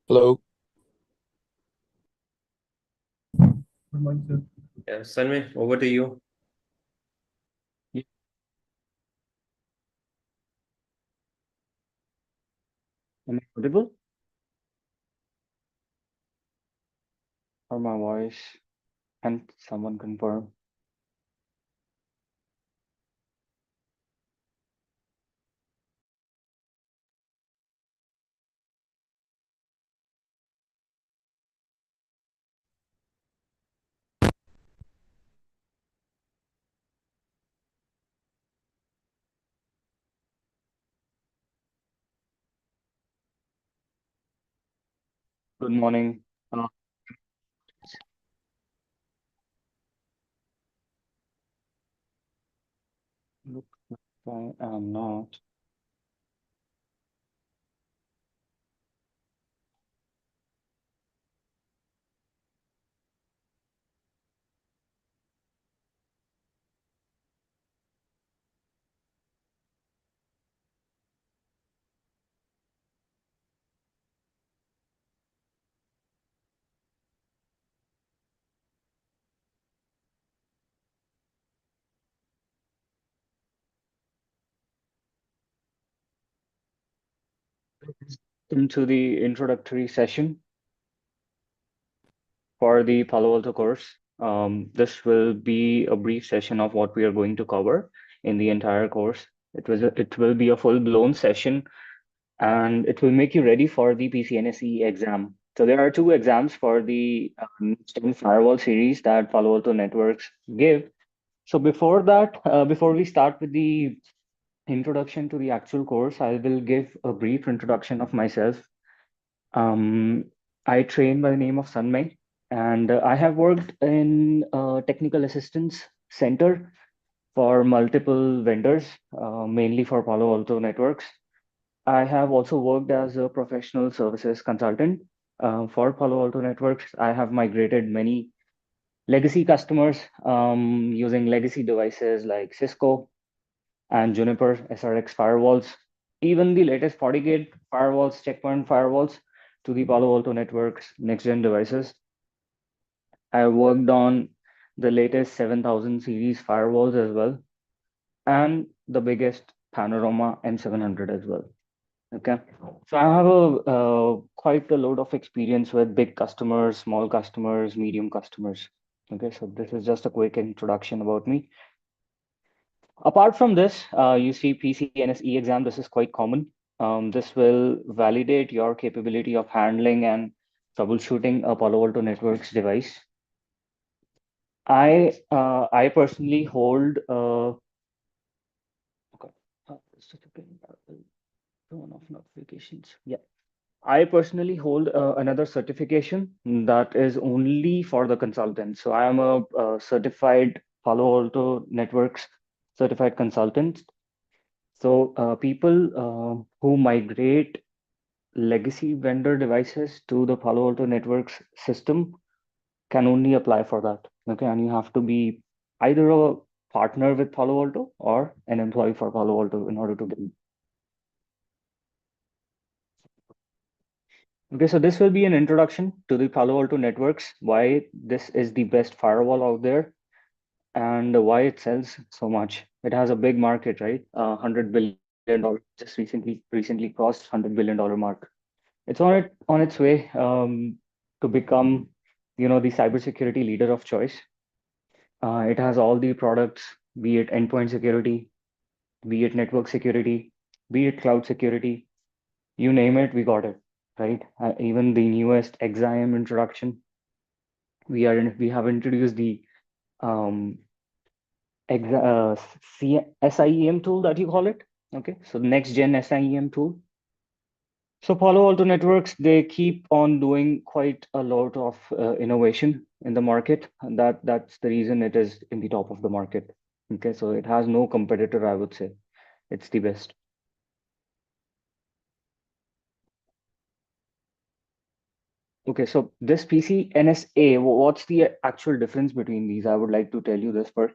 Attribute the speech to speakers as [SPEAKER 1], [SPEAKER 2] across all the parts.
[SPEAKER 1] Hello.
[SPEAKER 2] Good morning, sir.
[SPEAKER 3] Yeah, Sanmay, over to you.
[SPEAKER 2] Yeah. Am I audible? Or my voice? Can someone confirm? Good morning. Look, I am not. Into the introductory session for the Palo Alto course. This will be a brief session of what we are going to cover in the entire course. It will be a full-blown session and it will make you ready for the PCNSE exam. So there are two exams for the Next-Gen Firewall series that Palo Alto Networks give. So before that, before we start with the introduction to the actual course, I will give a brief introduction of myself. Um, I train by the name of Sanmay, and I have worked in technical assistance center for multiple vendors, mainly for Palo Alto Networks. I have also worked as a professional services consultant for Palo Alto Networks. I have migrated many legacy customers using legacy devices like Cisco and Juniper SRX firewalls, even the latest FortiGate firewalls, checkpoint firewalls to the Palo Alto Networks next gen devices. I worked on the latest 7000 series firewalls as well, and the biggest Panorama M700 as well. Okay, so I have a quite a load of experience with big customers, small customers, medium customers. Okay, so this is just a quick introduction about me. Apart from this, you see PCNSE exam. This is quite common. This will validate your capability of handling and troubleshooting a Palo Alto Networks device. I personally hold okay, just a second, I will turn off notifications. Yeah. I personally hold another certification that is only for the consultants. So I am a certified Palo Alto Networks certified consultant. So people who migrate legacy vendor devices to the Palo Alto Networks system can only apply for that. Okay, and you have to be either a partner with Palo Alto or an employee for Palo Alto in order to get. Okay, so this will be an introduction to the Palo Alto Networks, why this is the best firewall out there, and why it sells so much. It has a big market, right? $100 billion just recently crossed $100 billion mark. It's on its way to become, the cybersecurity leader of choice. It has all the products, be it endpoint security, be it network security, be it cloud security, you name it, we got it, right? Even the newest XIM introduction, we have introduced the um, SIEM tool that you call it. Okay, so next gen SIEM tool. So Palo Alto Networks, they keep on doing quite a lot of innovation in the market, and that's the reason it is in the top of the market. Okay, so it has no competitor, I would say. It's the best. Okay, so this PCNSA, what's the actual difference between these? I would like to tell you this first.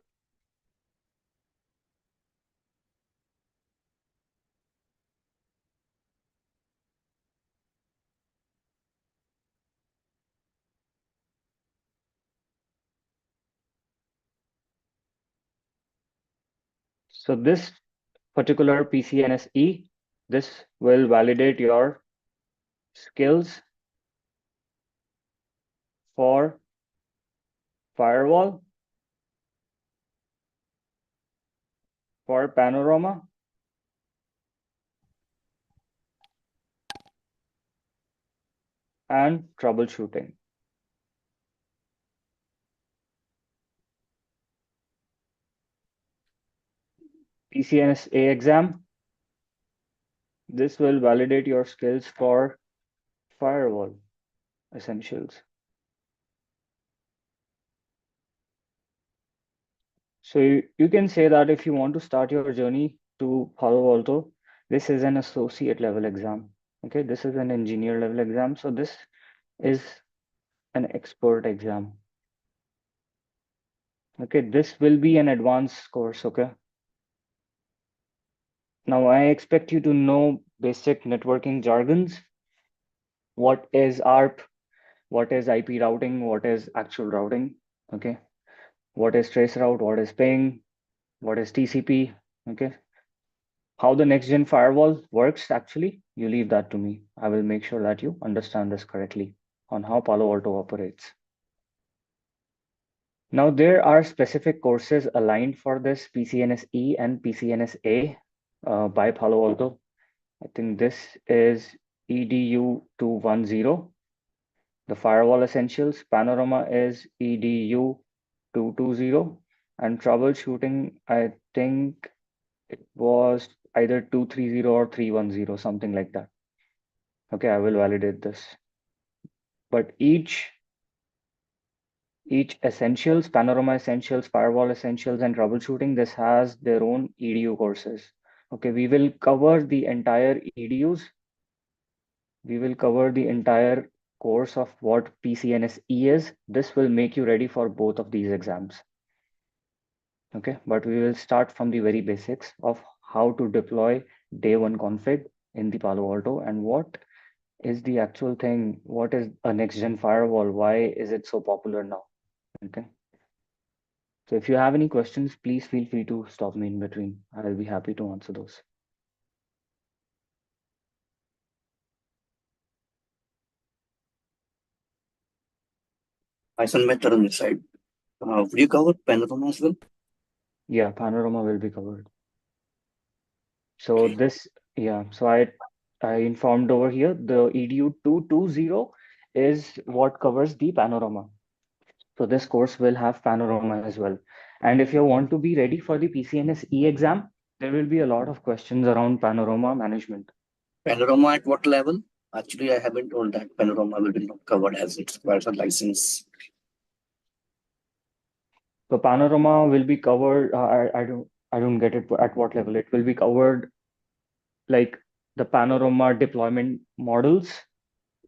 [SPEAKER 2] So this particular PCNSE, this will validate your skills for firewall, for Panorama, and troubleshooting. PCNSA exam, this will validate your skills for firewall essentials. So you can say that if you want to start your journey to Palo Alto, this is an associate level exam. Okay, this is an engineer level exam. So this is an expert exam. Okay, this will be an advanced course. Okay. Now I expect you to know basic networking jargons. What is ARP? What is IP routing? What is actual routing? Okay. What is trace route? What is ping? What is TCP? Okay. How the next gen firewall works, actually, you leave that to me. I will make sure that you understand this correctly on how Palo Alto operates. Now, there are specific courses aligned for this PCNSE and PCNSA by Palo Alto. I think this is EDU 210. The Firewall Essentials. Panorama is EDU 220. And troubleshooting, I think it was either 230 or 310, something like that. Okay, I will validate this. But each essentials, Panorama Essentials, Firewall Essentials, and troubleshooting, this has their own EDU courses. Okay, we will cover the entire EDUs. We will cover the entire course of what PCNSE is. This will make you ready for both of these exams. Okay, but we will start from the very basics of how to deploy day one config in the Palo Alto and what is the actual thing. What is a next gen firewall? Why is it so popular now? Okay. So if you have any questions, please feel free to stop me in between. I'll be happy to answer those.
[SPEAKER 1] Hi, Sanmay on this side. Would you cover Panorama as well?
[SPEAKER 2] Yeah, Panorama will be covered. So
[SPEAKER 1] Okay.
[SPEAKER 2] this, yeah, so I informed over here the EDU 220 is what covers the Panorama. So this course will have Panorama as well. And if you want to be ready for the PCNSE exam, there will be a lot of questions around Panorama management.
[SPEAKER 1] Panorama at what level? Actually, I haven't told that Panorama will be not covered as it requires a license.
[SPEAKER 2] So Panorama will be covered. I don't get it at what level. It will be covered like the Panorama deployment models.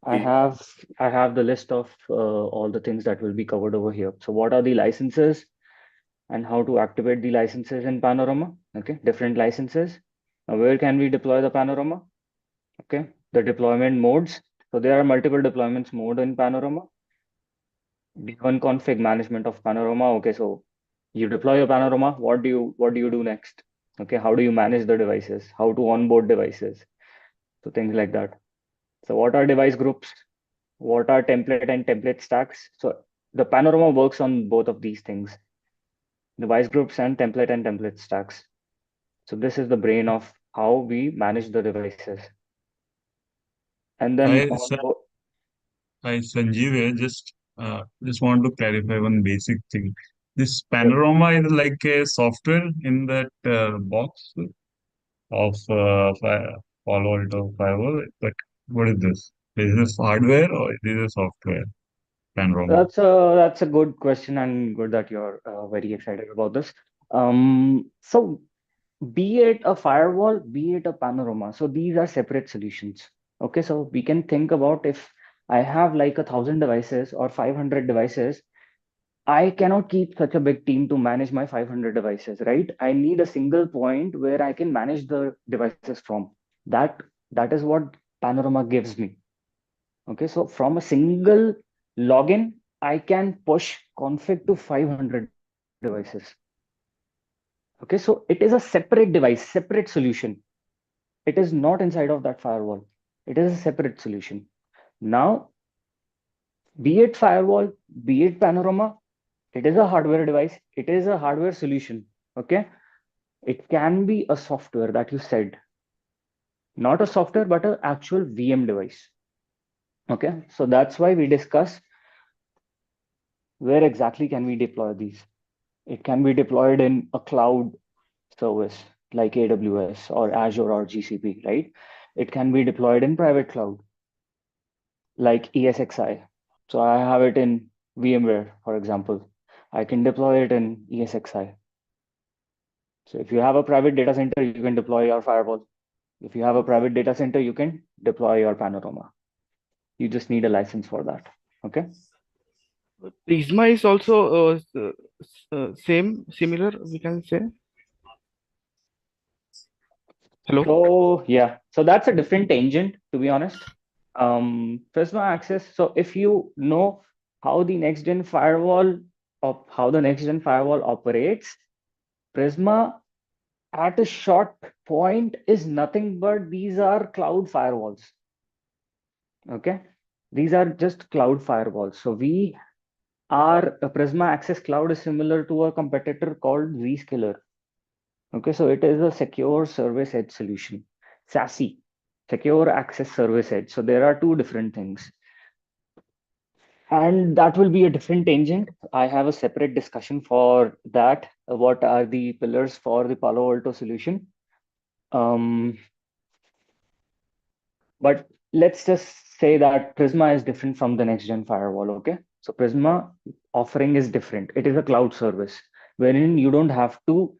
[SPEAKER 2] I
[SPEAKER 1] Okay.
[SPEAKER 2] have the list of all the things that will be covered over here. So what are the licenses and how to activate the licenses in Panorama? Okay, different licenses. Now where can we deploy the Panorama? Okay, the deployment modes. So there are multiple deployments mode in Panorama. D1 config management of Panorama. Okay, so you deploy your Panorama. What do you do next? Okay, how do you manage the devices? How to onboard devices? So things like that. So what are device groups? What are template and template stacks? So the Panorama works on both of these things, device groups and template stacks. So this is the brain of how we manage the devices. And then
[SPEAKER 4] Hi,
[SPEAKER 2] on
[SPEAKER 4] sir. Hi, Sanjeev here. Just want to clarify one basic thing. This
[SPEAKER 2] Yep.
[SPEAKER 4] Panorama is like a software in that box of Palo Alto Firewall. But what is this? Is this hardware or is this a software? Panorama.
[SPEAKER 2] That's a good question and good that you're very excited about this. So be it a firewall, be it a Panorama, so these are separate solutions. Okay, so we can think about if I have like 1,000 devices or 500 devices, I cannot keep such a big team to manage my 500 devices, right? I need a single point where I can manage the devices from. That that is what Panorama gives me. Okay, so from a single login, I can push config to 500 devices. Okay, so it is a separate device, separate solution. It is not inside of that firewall. It is a separate solution. Now, be it firewall, be it Panorama, it is a hardware device. It is a hardware solution. Okay, it can be a software that you said, not a software, but an actual VM device. Okay, so that's why we discuss where exactly can we deploy these. It can be deployed in a cloud service like AWS or Azure or GCP, right? It can be deployed in private cloud like ESXi. So I have it in VMware, for example. I can deploy it in ESXi. So if you have a private data center, you can deploy your firewall. If you have a private data center, you can deploy your Panorama. You just need a license for that. Okay.
[SPEAKER 5] Prisma is also similar, we can say. Hello.
[SPEAKER 2] So yeah, so that's a different tangent, to be honest. Prisma access. So if you know how the next gen firewall operates, Prisma at a short point is nothing but these are cloud firewalls. Okay, these are just cloud firewalls. So our Prisma Access Cloud is similar to a competitor called Zscaler. Okay, so it is a secure service edge solution, SASE, secure access service edge. So there are two different things. And that will be a different tangent. I have a separate discussion for that. What are the pillars for the Palo Alto solution? But let's just say that Prisma is different from the next gen firewall. Okay, so Prisma offering is different. It is a cloud service wherein you don't have to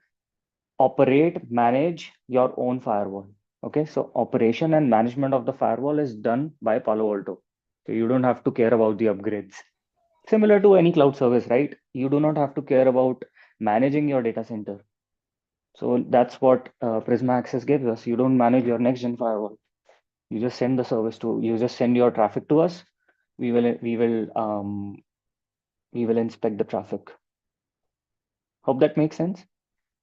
[SPEAKER 2] manage your own firewall. Okay, so operation and management of the firewall is done by Palo Alto. So you don't have to care about the upgrades. Similar to any cloud service, right? You do not have to care about managing your data center. So that's what Prisma Access gives us. You don't manage your next gen firewall. You just send the service you just send your traffic to us. We will inspect the traffic. Hope that makes sense.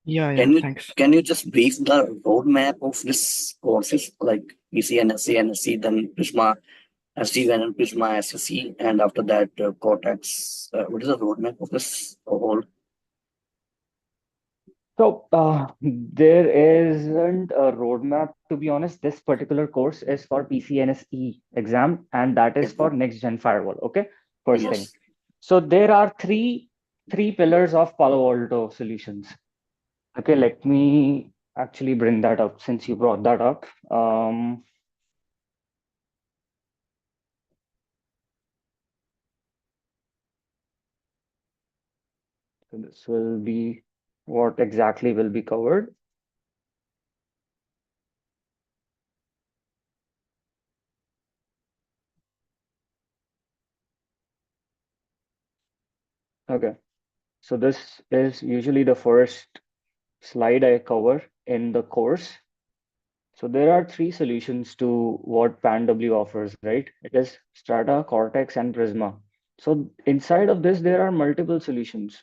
[SPEAKER 5] Yeah, thanks.
[SPEAKER 1] Can you just brief the roadmap of this courses like PCNSE, NSE, then Prisma SD-WAN and Prisma SSE, and after that Cortex? What is the roadmap of this whole?
[SPEAKER 2] So there isn't a roadmap, to be honest. This particular course is for PCNSE exam, and that is for next gen firewall. Okay, first thing.
[SPEAKER 1] Yes.
[SPEAKER 2] So there are three pillars of Palo Alto solutions. Okay, let me actually bring that up since you brought that up. So this will be what exactly will be covered. Okay, so this is usually the first slide I cover in the course. So there are three solutions to what PanW offers, right? It is Strata, Cortex, and Prisma. So inside of this, there are multiple solutions.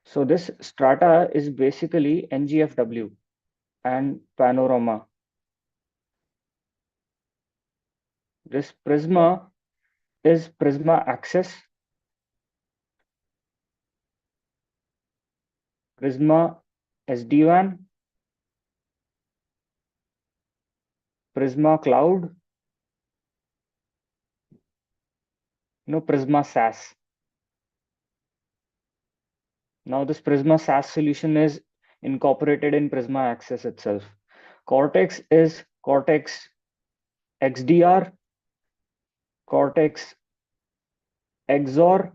[SPEAKER 2] So this Strata is basically NGFW and Panorama. This Prisma is Prisma Access, Prisma SD-WAN, Prisma Cloud, Prisma SaaS. Now this Prisma SaaS solution is incorporated in Prisma Access itself. Cortex is Cortex XDR, Cortex XOR,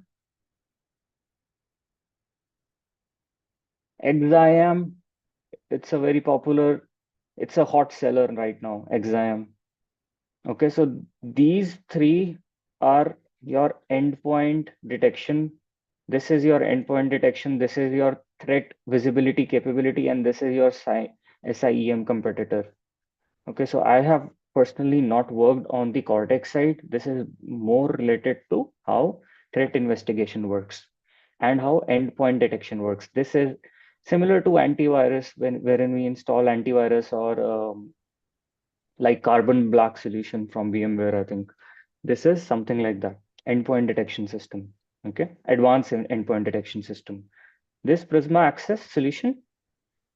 [SPEAKER 2] XIM. It's a very popular, it's a hot seller right now, XIM. Okay, so these three are your endpoint detection. This is your endpoint detection. This is your threat visibility capability, and this is your SIEM competitor. Okay, so I have personally not worked on the Cortex side. This is more related to how threat investigation works and how endpoint detection works. This is Similar to antivirus, wherein we install antivirus or like Carbon Black solution from VMware, I think. This is something like that. Endpoint detection system. Okay, advanced endpoint detection system. This Prisma Access solution,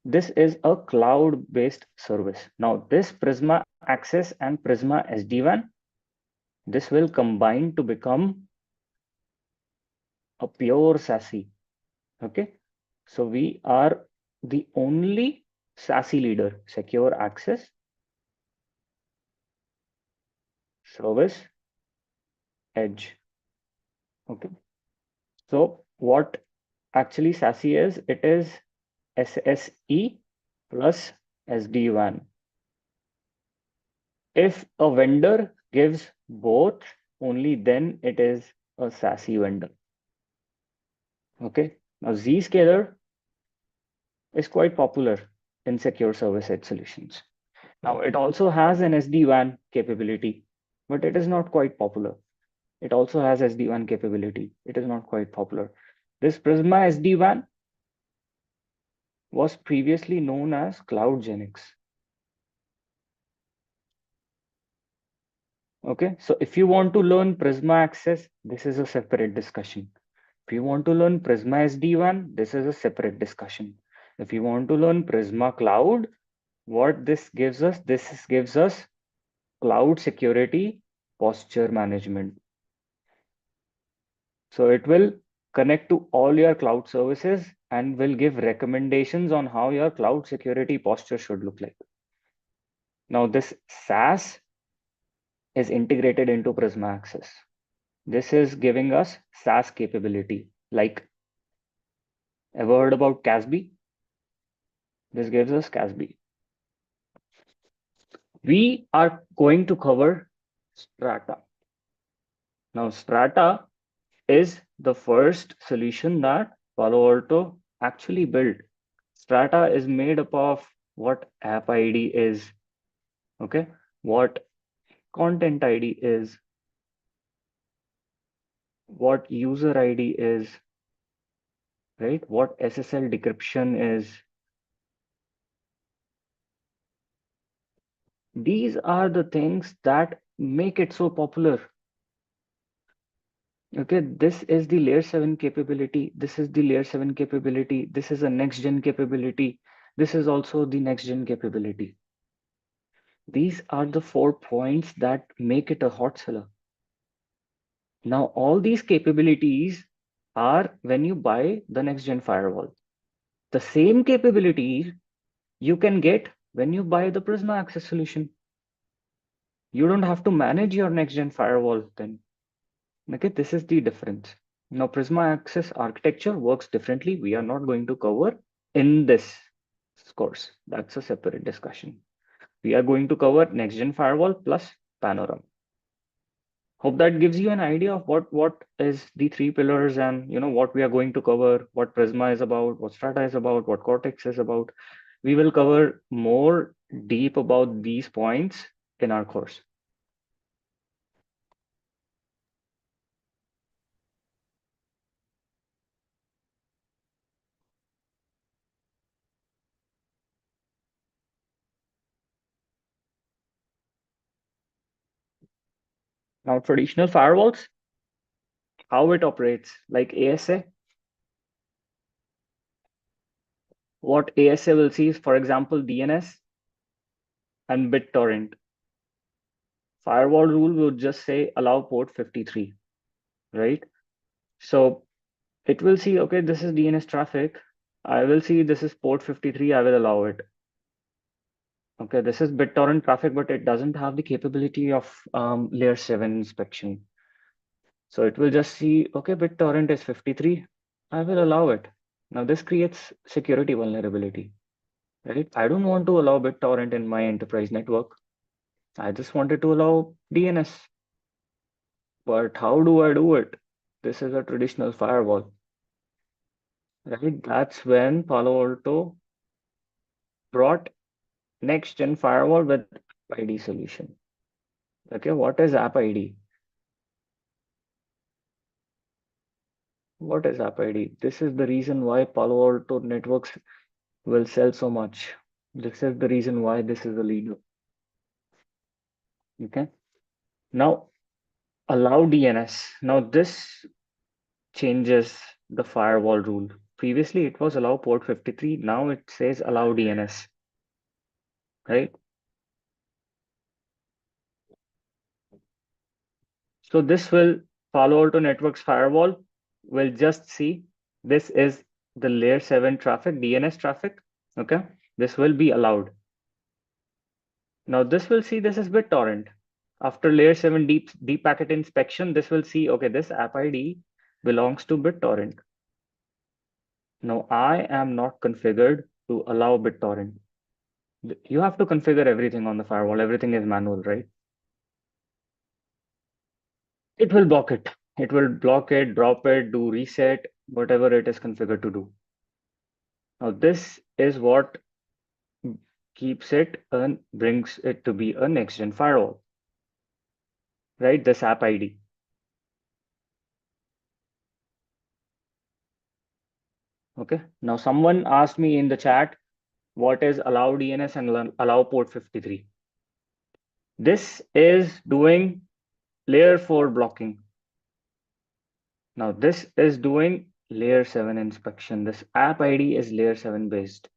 [SPEAKER 2] this is a cloud-based service. Now, this Prisma Access and Prisma SD-WAN, this will combine to become a pure SASE. Okay, so we are the only SASE leader, secure access, service, edge. Okay, so what actually SASE is? It is SSE plus SD-WAN. If a vendor gives both, only then it is a SASE vendor. Okay, now Zscaler is quite popular in secure service edge solutions. Now it also has an SD-WAN capability, but it is not quite popular. It also has SD-WAN capability. It is not quite popular. This Prisma SD-WAN was previously known as CloudGenix. Okay, so if you want to learn Prisma Access, this is a separate discussion. If you want to learn Prisma SD-WAN, this is a separate discussion. If you want to learn Prisma Cloud, what this gives us cloud security posture management. So it will connect to all your cloud services and will give recommendations on how your cloud security posture should look like. Now this SaaS is integrated into Prisma Access. This is giving us SaaS capability. Like, ever heard about CASB? This gives us CASB. We are going to cover Strata. Now, Strata is the first solution that Palo Alto actually built. Strata is made up of what app ID is, okay, what content ID is, what user ID is, right, what SSL decryption is. These are the things that make it so popular. Okay, this is the layer 7 capability. This is the layer 7 capability. This is a next gen capability. This is also the next gen capability. These are the 4 points that make it a hot seller. Now, all these capabilities are when you buy the next gen firewall. The same capabilities you can get when you buy the Prisma Access solution. You don't have to manage your next gen firewall then. Okay, this is the difference. Now, Prisma Access architecture works differently. We are not going to cover in this course. That's a separate discussion. We are going to cover next gen firewall plus Panorama. Hope that gives you an idea of what is the 3 pillars and what we are going to cover, what Prisma is about, what Strata is about, what Cortex is about. We will cover more deep about these points in our course. Now, traditional firewalls, how it operates, like ASA. What ASA will see is, for example, DNS and BitTorrent. Firewall rule would just say allow port 53, right? So it will see, okay, this is DNS traffic. I will see this is port 53, I will allow it. Okay, this is BitTorrent traffic, but it doesn't have the capability of layer 7 inspection. So it will just see, okay, BitTorrent is 53, I will allow it. Now this creates security vulnerability, right? I don't want to allow BitTorrent in my enterprise network. I just wanted to allow DNS. But how do I do it? This is a traditional firewall, right? That's when Palo Alto brought next gen firewall with App ID solution. Okay, what is App ID? What is app ID? This is the reason why Palo Alto Networks will sell so much. This is the reason why this is a leader. Okay. Now, allow DNS. Now, this changes the firewall rule. Previously, it was allow port 53. Now it says allow DNS, right? So this will Palo Alto Networks firewall will just see this is the layer 7 traffic, DNS traffic. Okay. This will be allowed. Now this will see this is BitTorrent. After layer 7 deep packet inspection, this will see, okay, this app ID belongs to BitTorrent. Now I am not configured to allow BitTorrent. You have to configure everything on the firewall. Everything is manual, right? It will block it. It will block it, drop it, do reset, whatever it is configured to do. Now this is what keeps it and brings it to be a next-gen firewall, right? This app ID. Okay. Now someone asked me in the chat, what is allow DNS and allow port 53? This is doing layer 4 blocking. Now this is doing layer 7 inspection. This app ID is layer 7 based.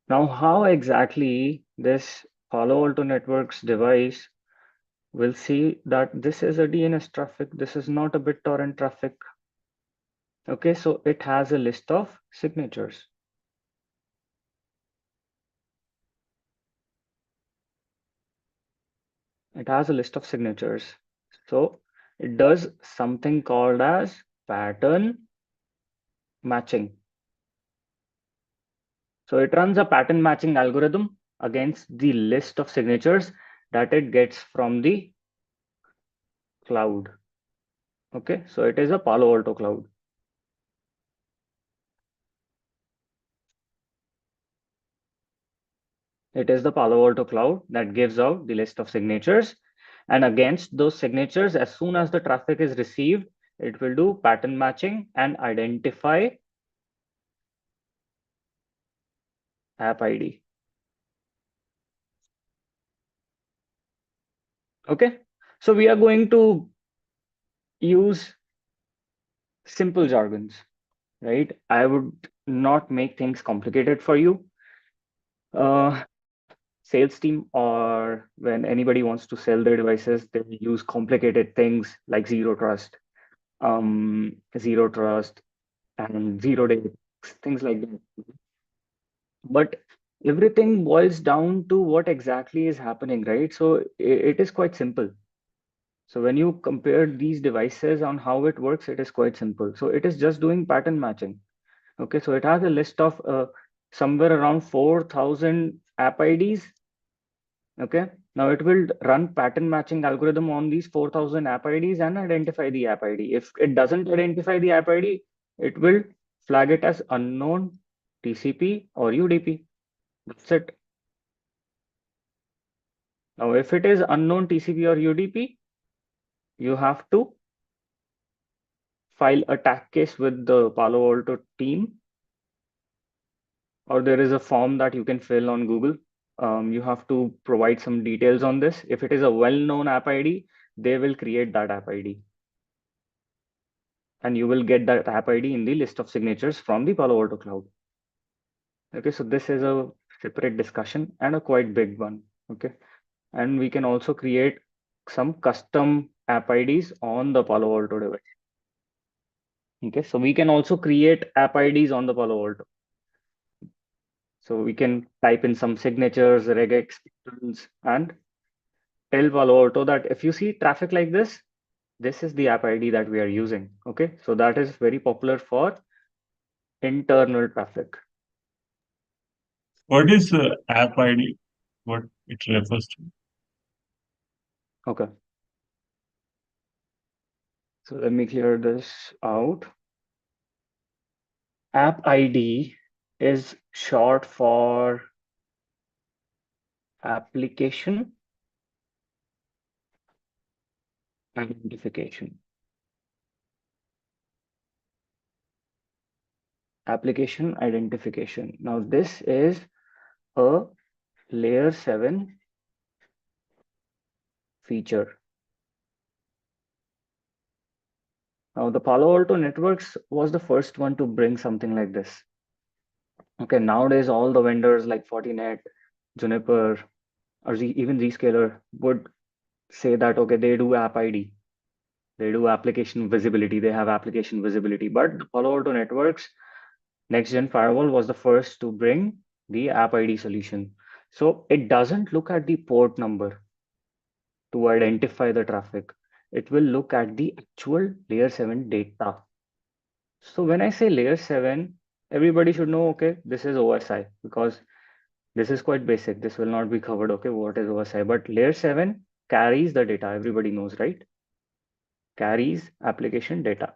[SPEAKER 2] Now, how exactly this Palo Alto Networks device will see that this is a DNS traffic, this is not a BitTorrent traffic. Okay, so it has a list of signatures. It has a list of signatures. So it does something called as pattern matching. So it runs a pattern matching algorithm against the list of signatures that it gets from the cloud. Okay, so it is a Palo Alto cloud. It is the Palo Alto cloud that gives out the list of signatures. And against those signatures, as soon as the traffic is received, it will do pattern matching and identify app ID. Okay, so we are going to use simple jargons, right? I would not make things complicated for you. Sales team or when anybody wants to sell their devices, they use complicated things like zero trust and 0 day, things like that. But everything boils down to what exactly is happening, right? So it is quite simple. So when you compare these devices on how it works, it is quite simple. So it is just doing pattern matching. Okay, so it has a list of somewhere around 4,000 app IDs. Okay, now it will run pattern matching algorithm on these 4,000 app IDs and identify the app ID. If it doesn't identify the app ID, it will flag it as unknown TCP or UDP. That's it. Now, if it is unknown TCP or UDP, you have to file a tag case with the Palo Alto team, or there is a form that you can fill on Google. You have to provide some details on this. If it is a well-known app ID, they will create that app ID. And you will get that app ID in the list of signatures from the Palo Alto cloud. Okay, so this is a separate discussion and a quite big one. Okay, and we can also create some custom app IDs on the Palo Alto device. Okay, so we can also create app IDs on the Palo Alto. So we can type in some signatures, regex patterns, and tell Palo Alto that if you see traffic like this is the app ID that we are using. Okay, so that is very popular for internal traffic.
[SPEAKER 4] What is app ID? What it refers to?
[SPEAKER 2] Okay. So let me clear this out. App ID is short for application identification. application identification. Now this is a layer 7 feature. Now the Palo Alto Networks was the first one to bring something like this. Okay, nowadays all the vendors like Fortinet, Juniper, or even Zscaler would say that, okay, they do app ID, they do application visibility, they have application visibility. But the Palo Alto Networks next gen firewall was the first to bring the app ID solution. So it doesn't look at the port number to identify the traffic. It will look at the actual layer 7 data. So when I say layer 7, everybody should know, okay, this is OSI, because this is quite basic. This will not be covered, okay, what is OSI? But layer 7 carries the data. Everybody knows, right? Carries application data.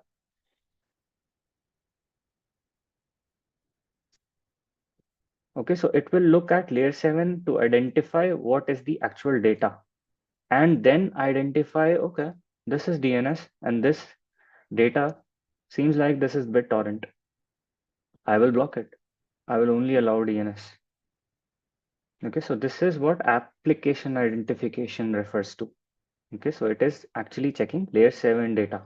[SPEAKER 2] Okay, so it will look at layer 7 to identify what is the actual data, and then identify, okay, this is DNS and this data seems like this is BitTorrent. I will block it. I will only allow DNS. Okay, so this is what application identification refers to. Okay, so it is actually checking layer 7 data.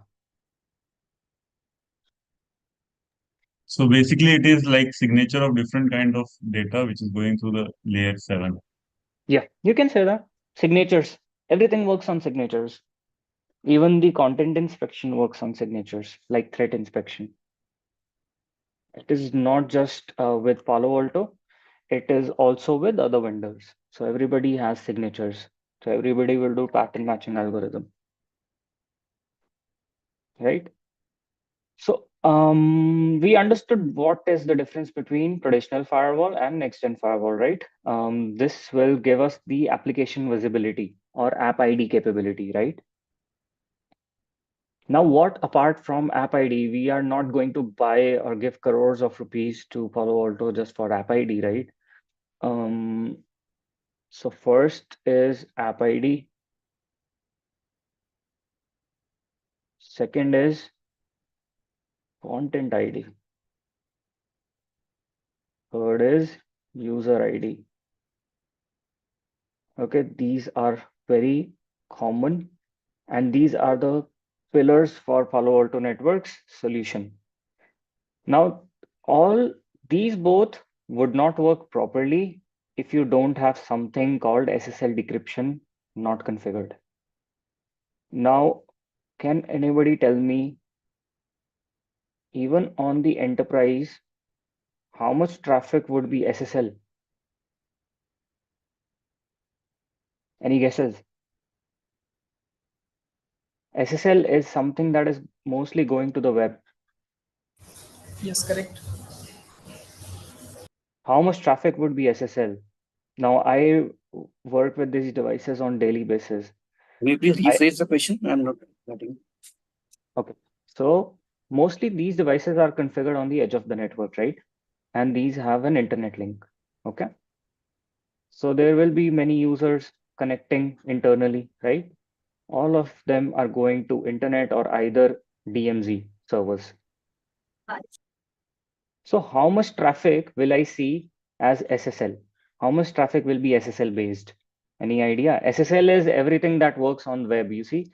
[SPEAKER 4] So basically, it is like signature of different kind of data which is going through the layer 7.
[SPEAKER 2] Yeah, you can say that. Signatures. Everything works on signatures. Even the content inspection works on signatures, like threat inspection. It is not just with Palo Alto, it is also with other vendors. So everybody has signatures. So everybody will do pattern matching algorithm, right? So we understood what is the difference between traditional firewall and next-gen firewall, right? This will give us the application visibility or app ID capability, right? Now, what apart from app ID, we are not going to buy or give crores of rupees to Palo Alto just for app ID, right? So first is app ID. Second is content ID. Third is user ID. Okay, these are very common, and these are the pillars for Palo Alto Networks solution. Now, all these both would not work properly if you don't have something called SSL decryption not configured. Now, can anybody tell me, even on the enterprise, how much traffic would be SSL? Any guesses? SSL is something that is mostly going to the web.
[SPEAKER 6] Yes, correct.
[SPEAKER 2] How much traffic would be SSL? Now, I work with these devices on daily basis.
[SPEAKER 1] Will you please rephrase the question? I'm not getting.
[SPEAKER 2] Okay, so mostly these devices are configured on the edge of the network, right? And these have an internet link. Okay, so there will be many users connecting internally, right? All of them are going to internet or either DMZ servers. So how much traffic will I see as SSL? How much traffic will be SSL based? Any idea? SSL is everything that works on web. You see,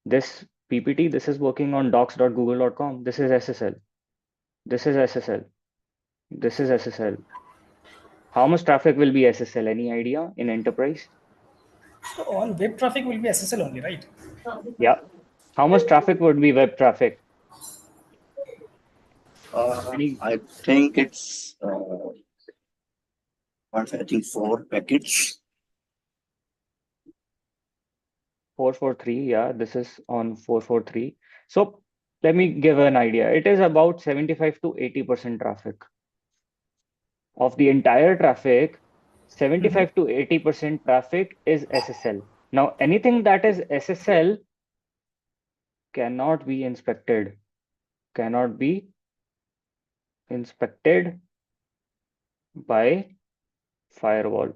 [SPEAKER 2] this PPT, this is working on docs.google.com. This is SSL. This is SSL. This is SSL. How much traffic will be SSL? Any idea in enterprise?
[SPEAKER 6] So all web traffic will be SSL only, right?
[SPEAKER 2] Yeah. How much traffic would be web traffic?
[SPEAKER 1] I think it's I think 4 packets.
[SPEAKER 2] 443. Yeah, this is on 443. So let me give an idea. It is about 75 to 80% traffic. Of the entire traffic, 75 to 80% traffic is SSL. Now, anything that is SSL cannot be inspected, cannot be inspected by firewall.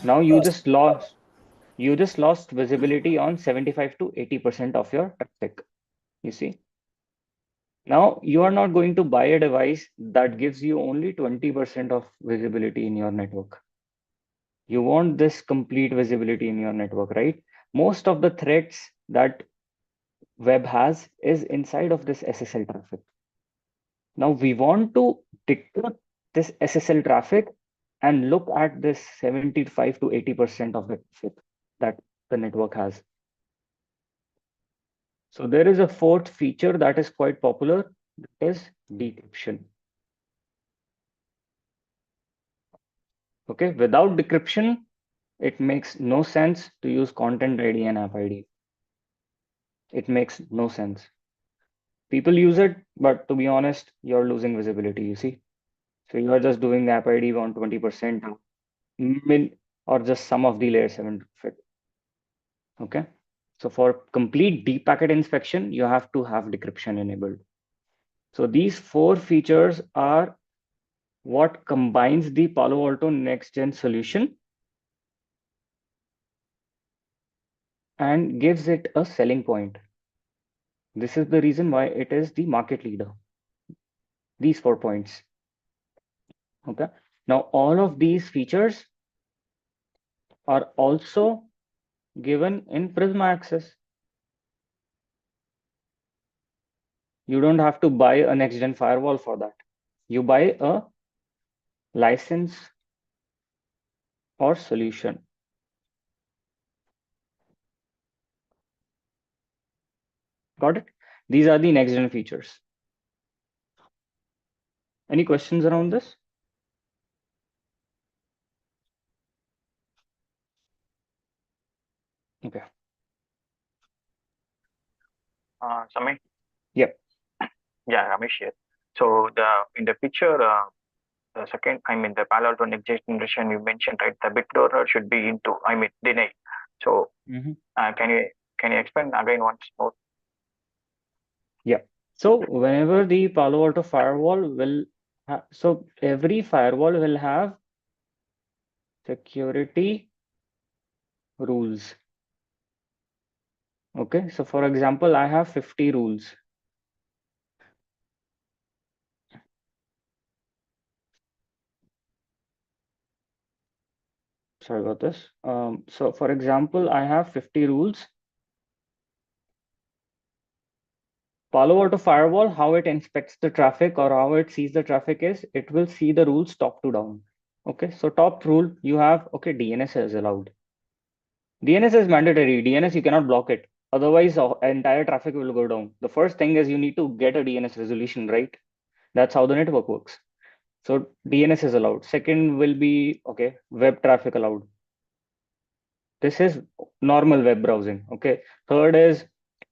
[SPEAKER 2] Now you just lost visibility on 75 to 80% of your traffic. You see? Now, you are not going to buy a device that gives you only 20% of visibility in your network. You want this complete visibility in your network, right? Most of the threats that web has is inside of this SSL traffic. Now we want to decrypt this SSL traffic and look at this 75 to 80% of the traffic that the network has. So there is a fourth feature that is quite popular, that is decryption. Okay, without decryption, it makes no sense to use content ID and app ID. It makes no sense. People use it, but to be honest, you're losing visibility, you see. So you are just doing the app ID on 20% or just some of the layer 7 traffic. Okay. So for complete deep packet inspection, you have to have decryption enabled. So these four features are what combines the Palo Alto next gen solution and gives it a selling point. This is the reason why it is the market leader. These 4 points. Okay. Now all of these features are also given in Prisma access. You don't have to buy a next gen firewall for that. You buy a license or solution. Got it? These are the next gen features. Any questions around this? Okay.
[SPEAKER 7] Samay?
[SPEAKER 2] Yep.
[SPEAKER 7] Yeah, Ramesh here. So in the picture, the second, the Palo Alto next generation you mentioned, right? The bit donor should be deny. So can you explain again once more?
[SPEAKER 2] Yeah. So whenever the Palo Alto firewall will so every firewall will have security rules. Okay. So for example, I have 50 rules. Sorry about this. So for example, I have 50 rules. Palo Alto firewall, how it inspects the traffic or how it sees the traffic is, it will see the rules top to down. Okay, so top rule you have, okay, DNS is allowed. DNS is mandatory. DNS, you cannot block it. Otherwise, entire traffic will go down. The first thing is you need to get a DNS resolution, right? That's how the network works. So DNS is allowed. Second will be, okay, web traffic allowed. This is normal web browsing. Okay. Third is,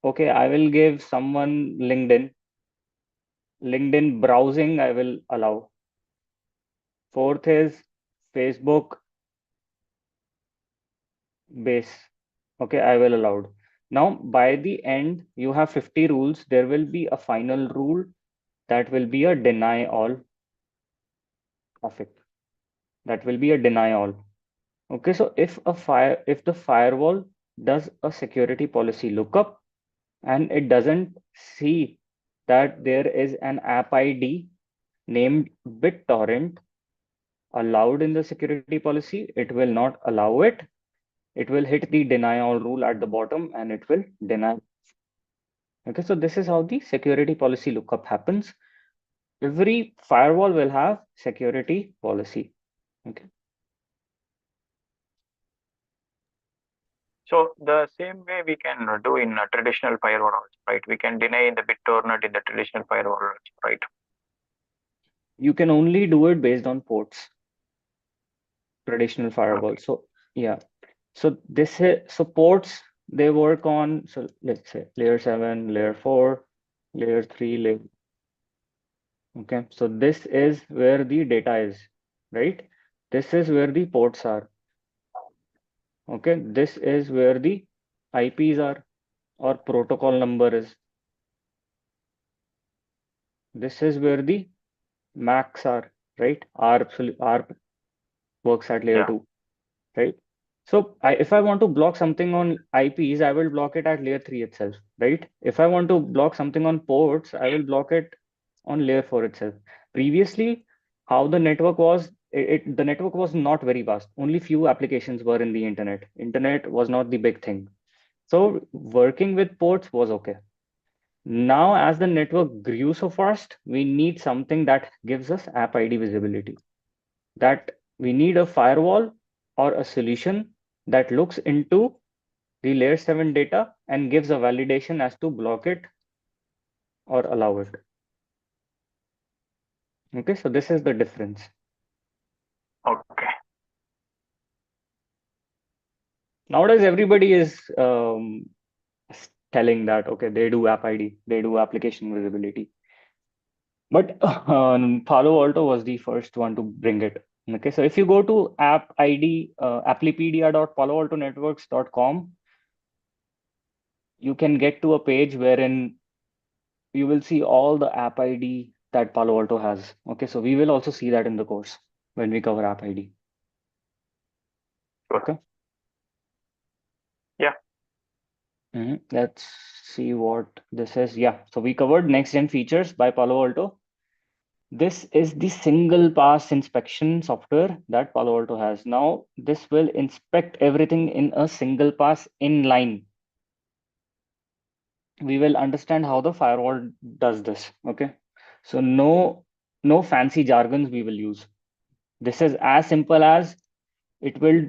[SPEAKER 2] okay, I will give someone LinkedIn. LinkedIn browsing, I will allow. Fourth is Facebook base. Okay, I will allowed. Now, by the end, you have 50 rules. There will be a final rule that will be a deny all traffic. That will be a deny all. Okay, so if the firewall does a security policy lookup and it doesn't see that there is an app ID named BitTorrent allowed in the security policy, it will not allow it. It will hit the deny all rule at the bottom and it will deny. Okay, so this is how the security policy lookup happens. Every firewall will have security policy. Okay.
[SPEAKER 7] So the same way we can do in a traditional firewall also, right? We can deny in the BitTorrent in the traditional firewall also, right?
[SPEAKER 2] You can only do it based on ports. Traditional firewall.
[SPEAKER 7] Okay.
[SPEAKER 2] So yeah. So this is so ports they work on, so let's say layer 7, layer 4, layer 3, layer. Okay. So this is where the data is, right? This is where the ports are. Okay. This is where the IPs are or protocol number is. This is where the MACs are, right? ARP works at layer
[SPEAKER 7] Yeah.
[SPEAKER 2] 2, right? So if I want to block something on IPs, I will block it at layer 3 itself, right? If I want to block something on ports, I will block it on layer 4 itself. Previously, how the network was, the network was not very vast. Only few applications were in the internet. Internet was not the big thing. So working with ports was okay. Now, as the network grew so fast, we need something that gives us app ID visibility. That we need a firewall or a solution that looks into the layer 7 data and gives a validation as to block it or allow it. Okay, so this is the difference.
[SPEAKER 7] Okay.
[SPEAKER 2] Nowadays, everybody is telling that, okay, they do app ID, they do application visibility. But Palo Alto was the first one to bring it. Okay, so if you go to app ID, applipedia.paloaltonetworks.com, you can get to a page wherein you will see all the app ID that Palo Alto has. Okay, so we will also see that in the course when we cover app ID.
[SPEAKER 7] Sure.
[SPEAKER 2] Okay.
[SPEAKER 7] Yeah.
[SPEAKER 2] Let's see what this is. Yeah, so we covered next gen features by Palo Alto. This is the single pass inspection software that Palo Alto has. Now, this will inspect everything in a single pass inline. We will understand how the firewall does this. Okay, so no fancy jargons we will use. This is as simple as it will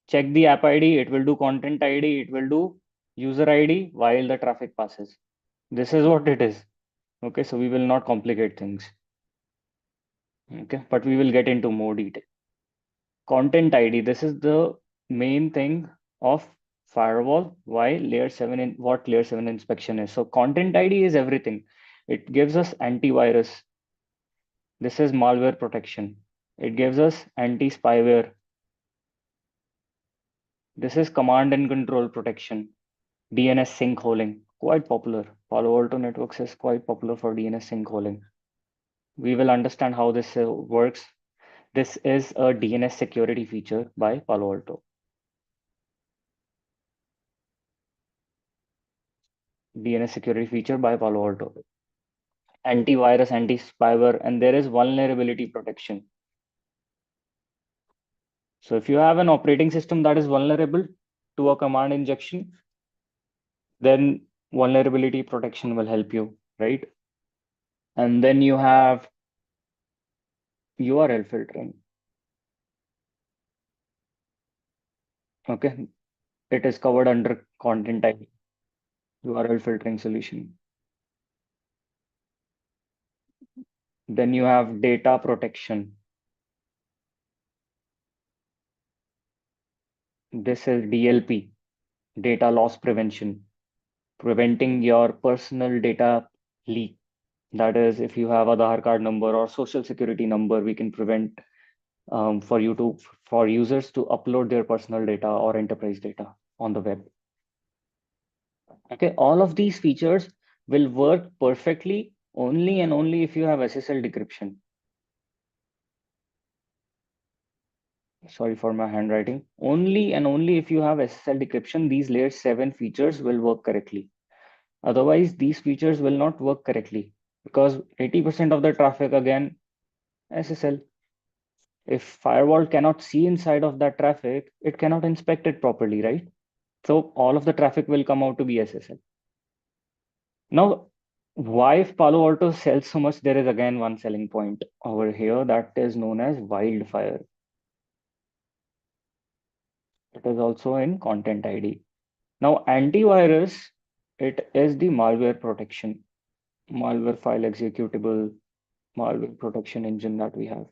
[SPEAKER 2] check the app ID, it will do content ID, it will do user ID while the traffic passes. This is what it is. Okay, so we will not complicate things. Okay, but we will get into more detail. Content ID, this is the main thing of firewall. Why layer 7 in what layer 7 inspection is. So content ID is everything. It gives us antivirus. This is malware protection. It gives us anti-spyware. This is command and control protection. DNS sinkholing, quite popular. Palo Alto Networks is quite popular for DNS sinkholing. We will understand how this works. This is a DNS security feature by Palo Alto. DNS security feature by Palo Alto. Antivirus, anti-spyware, and there is vulnerability protection. So if you have an operating system that is vulnerable to a command injection, then vulnerability protection will help you, right? And then you have URL filtering. Okay, it is covered under content ID, URL filtering solution. Then you have data protection. This is DLP, data loss prevention, preventing your personal data leak. That is, if you have Aadhaar card number or social security number, we can prevent for users to upload their personal data or enterprise data on the web. Okay, all of these features will work perfectly only and only if you have SSL decryption. Sorry for my handwriting. Only and only if you have SSL decryption, these layer 7 features will work correctly. Otherwise, these features will not work correctly because 80% of the traffic, again, SSL. If firewall cannot see inside of that traffic, it cannot inspect it properly, right? So all of the traffic will come out to be SSL. Now, why Palo Alto sells so much? There is again one selling point over here that is known as Wildfire. It is also in content ID. Now, antivirus, it is the malware protection, malware file executable, malware protection engine that we have.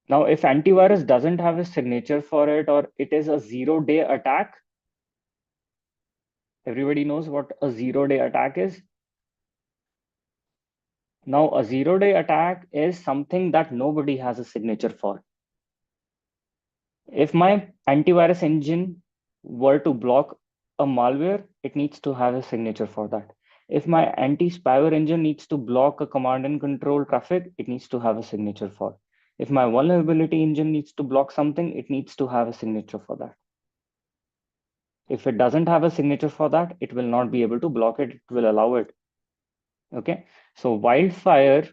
[SPEAKER 2] Now, if antivirus doesn't have a signature for it or it is a 0-day attack, everybody knows what a 0-day attack is. Now, a 0-day attack is something that nobody has a signature for. If my antivirus engine were to block a malware, it needs to have a signature for that. If my anti-spyware engine needs to block a command and control traffic, it needs to have a signature for. If my vulnerability engine needs to block something, it needs to have a signature for that. If it doesn't have a signature for that, it will not be able to block it. It will allow it. Okay. So Wildfire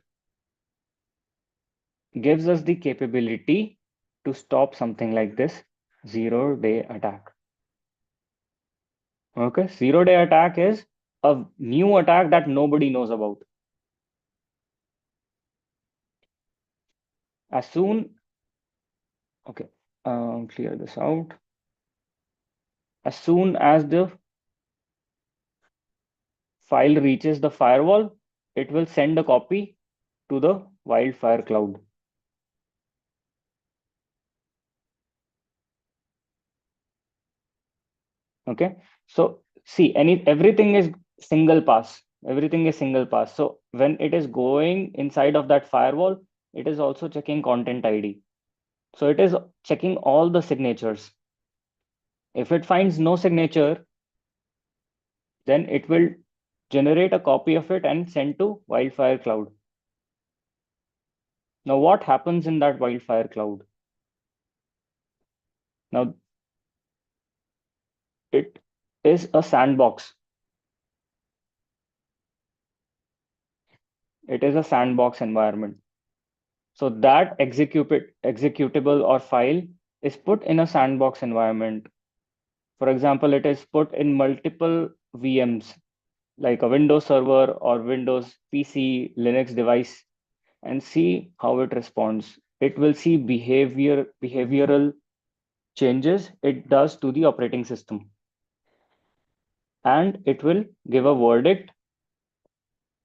[SPEAKER 2] gives us the capability to stop something like this zero-day attack. Okay. Zero-day attack is a new attack that nobody knows about. As soon, okay, clear this out. As soon as the file reaches the firewall, it will send a copy to the Wildfire cloud. Okay, so see, everything is single pass. Everything is single pass. So when it is going inside of that firewall, it is also checking content ID. So it is checking all the signatures. If it finds no signature, then it will generate a copy of it and send to Wildfire cloud. Now, what happens in that Wildfire cloud? Now, it is a sandbox. It is a sandbox environment. So that executable or file is put in a sandbox environment. For example, it is put in multiple VMs, like a Windows server or Windows PC, Linux device, and see how it responds. It will see behavioral changes it does to the operating system. And it will give a verdict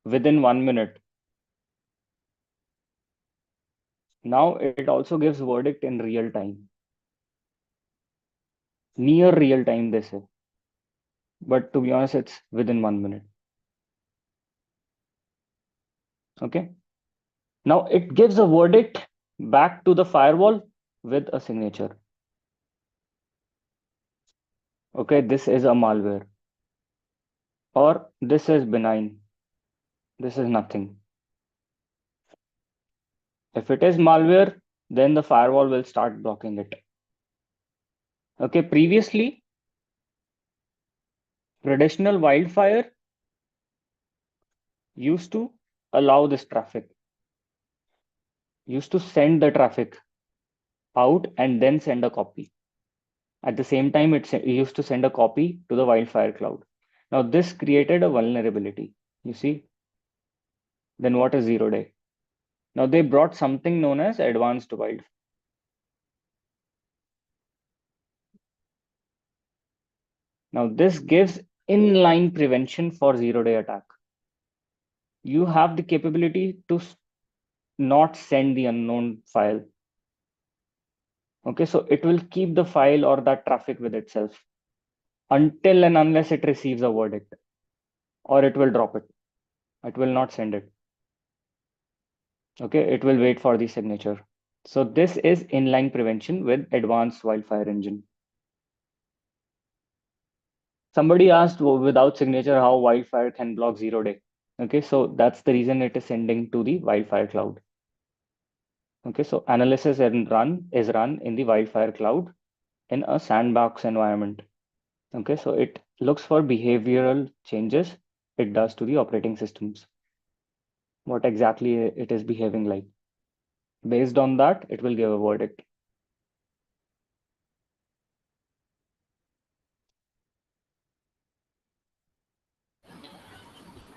[SPEAKER 2] within 1 minute. Now it also gives verdict in real time. Near real time, they say. But to be honest, it's within 1 minute. Okay. Now it gives a verdict back to the firewall with a signature. Okay, this is a malware. Or this is benign. This is nothing. If it is malware, then the firewall will start blocking it. Okay, previously, traditional Wildfire used to allow this traffic, used to send the traffic out and then send a copy. At the same time, it used to send a copy to the Wildfire cloud. Now, this created a vulnerability, you see. Then what is zero day? Now, they brought something known as advanced Wildfire. Now, this gives inline prevention for zero-day attack. You have the capability to not send the unknown file. Okay, so it will keep the file or that traffic with itself until and unless it receives a verdict, or it will drop it. It will not send it. Okay, it will wait for the signature. So this is inline prevention with advanced Wildfire engine. Somebody asked without signature how Wildfire can block zero day. Okay, so that's the reason it is sending to the Wildfire cloud. Okay, so analysis and run is run in the Wildfire cloud in a sandbox environment. Okay, so it looks for behavioral changes it does to the operating systems. What exactly it is behaving like. Based on that, it will give a verdict.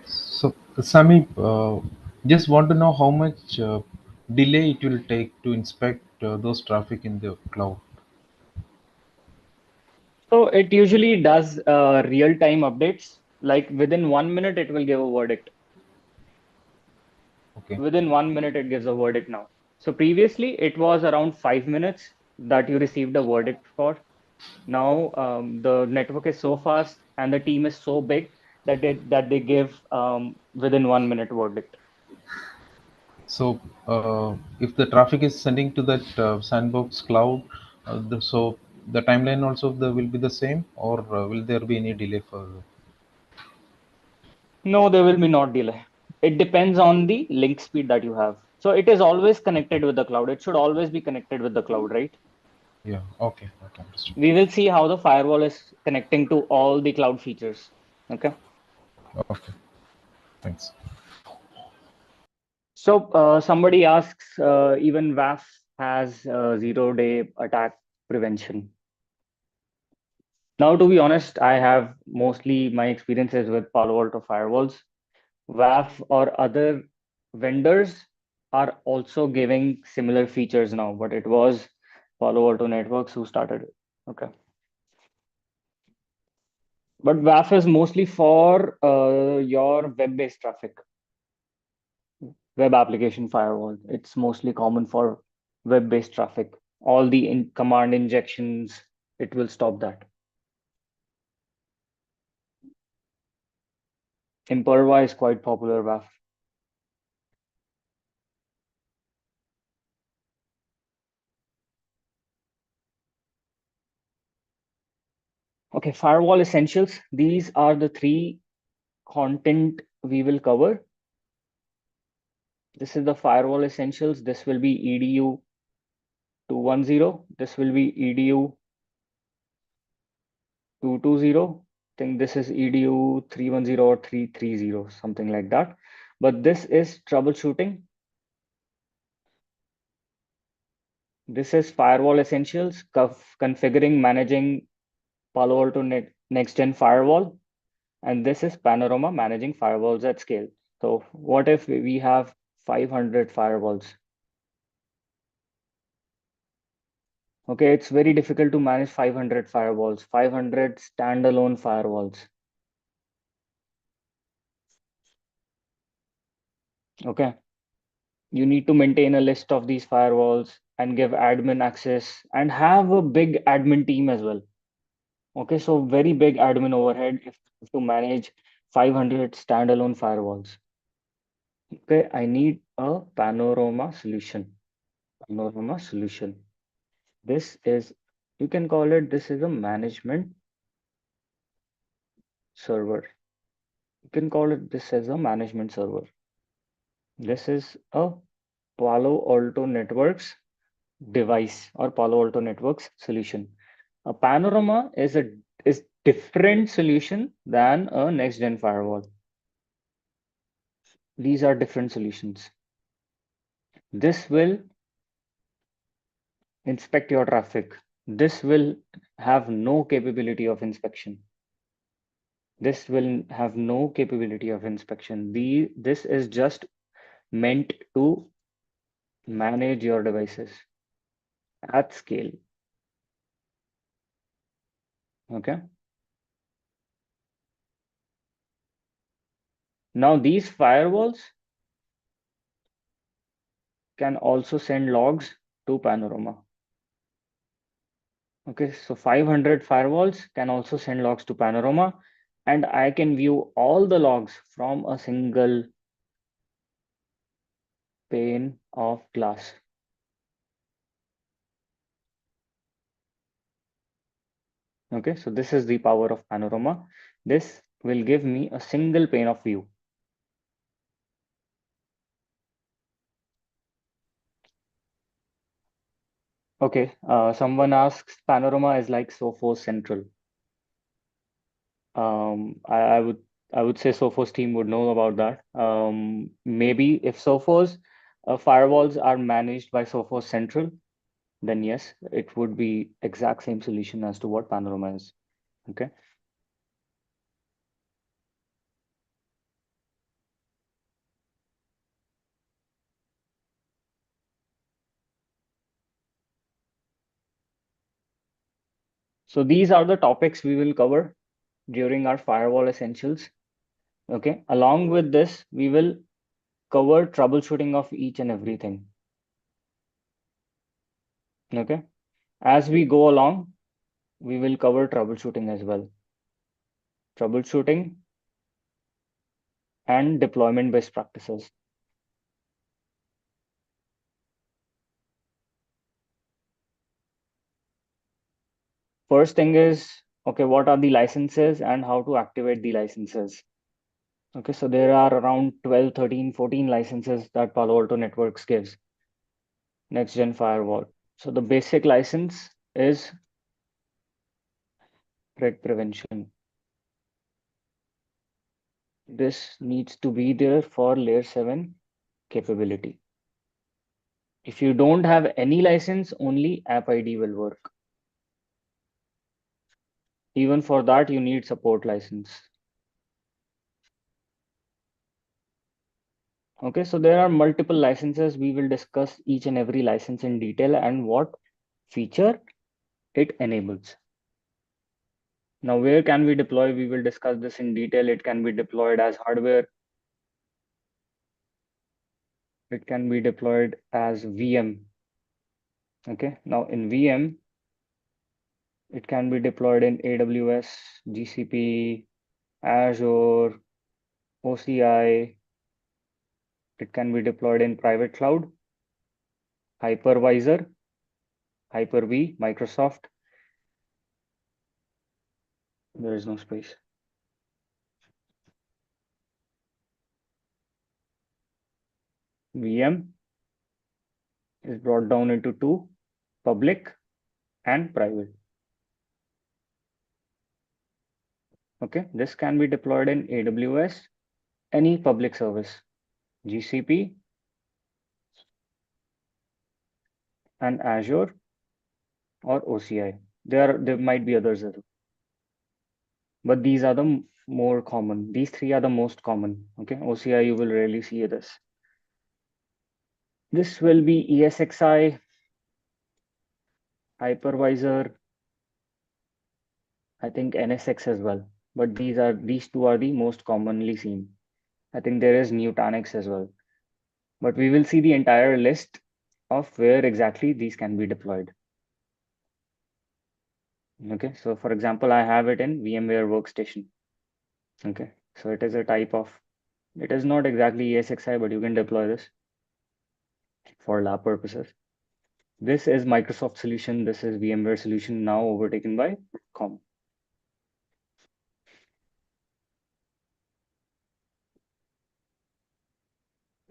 [SPEAKER 8] So, Sami, just want to know how much delay it will take to inspect those traffic in the cloud.
[SPEAKER 2] So it usually does real-time updates. Like within 1 minute, it will give a verdict.
[SPEAKER 8] Okay.
[SPEAKER 2] Within 1 minute, it gives a verdict now. So previously, it was around 5 minutes that you received a verdict for. Now the network is so fast and the team is so big that they give within 1 minute verdict.
[SPEAKER 8] So, if the traffic is sending to that sandbox cloud, so the timeline also will be the same, or will there be any delay for?
[SPEAKER 2] No, there will be not delay. It depends on the link speed that you have. So it is always connected with the cloud. It should always be connected with the cloud, right?
[SPEAKER 8] Yeah. Okay. Okay. Understood.
[SPEAKER 2] We will see how the firewall is connecting to all the cloud features. Okay.
[SPEAKER 8] Okay. Thanks.
[SPEAKER 2] So somebody asks, even WAF has 0-day attack prevention. Now, to be honest, I have mostly my experiences with Palo Alto firewalls. WAF or other vendors are also giving similar features now, but it was Palo Alto Networks who started it. Okay. But WAF is mostly for your web-based traffic, web application firewall. It's mostly common for web-based traffic. All the command injections, it will stop that. Imperva is quite popular WAF. Okay, firewall essentials. These are the 3 content we will cover. This is the firewall essentials. This will be EDU 210. This will be EDU 220. I think this is EDU 310 or 330, something like that. But this is troubleshooting. This is firewall essentials, configuring, managing Palo Alto Next Gen Firewall. And this is Panorama, managing firewalls at scale. So what if we have 500 firewalls? Okay, it's very difficult to manage 500 firewalls, 500 standalone firewalls. Okay, you need to maintain a list of these firewalls and give admin access and have a big admin team as well. Okay, so very big admin overhead if to manage 500 standalone firewalls. Okay, I need a Panorama solution. Panorama solution. This is, you can call it, this is a management server. You can call it this as a management server. This is a Palo Alto Networks device or Palo Alto Networks solution. A Panorama is different solution than a next gen firewall. These are different solutions. This will inspect your traffic. This will have no capability of inspection. This will have no capability of inspection. This is just meant to manage your devices at scale. Okay. Now these firewalls can also send logs to Panorama. Okay, so 500 firewalls can also send logs to Panorama, and I can view all the logs from a single pane of glass. Okay, so this is the power of Panorama. This will give me a single pane of view. Okay, someone asks, Panorama is like Sophos Central. I would say Sophos team would know about that. Maybe if Sophos firewalls are managed by Sophos Central, then yes, it would be exact same solution as to what Panorama is. Okay. So these are the topics we will cover during our firewall essentials. Okay. Along with this, we will cover troubleshooting of each and everything. Okay. As we go along, we will cover troubleshooting as well. Troubleshooting and deployment best practices. First thing is, okay, what are the licenses and how to activate the licenses? Okay, so there are around 12, 13, 14 licenses that Palo Alto Networks gives. Next gen firewall. So the basic license is threat prevention. This needs to be there for layer 7 capability. If you don't have any license, only app ID will work. Even for that, you need support license. Okay, so there are multiple licenses. We will discuss each and every license in detail and what feature it enables. Now, where can we deploy? We will discuss this in detail. It can be deployed as hardware. It can be deployed as VM. Okay, now in VM, it can be deployed in AWS, GCP, Azure, OCI. It can be deployed in private cloud, hypervisor, Hyper-V, Microsoft. There is no space. VM is brought down into two, public and private. Okay, this can be deployed in AWS, any public service, GCP, and Azure or OCI. There might be others as well, but these are the more common. These three are the most common. Okay, OCI you will rarely see this. This will be ESXi, hypervisor, I think NSX as well. But these two are the most commonly seen. I think there is Nutanix as well. But we will see the entire list of where exactly these can be deployed. Okay, so for example, I have it in VMware Workstation. Okay, so it is a type of, it is not exactly ESXi, but you can deploy this for lab purposes. This is Microsoft solution. This is VMware solution now overtaken by Com.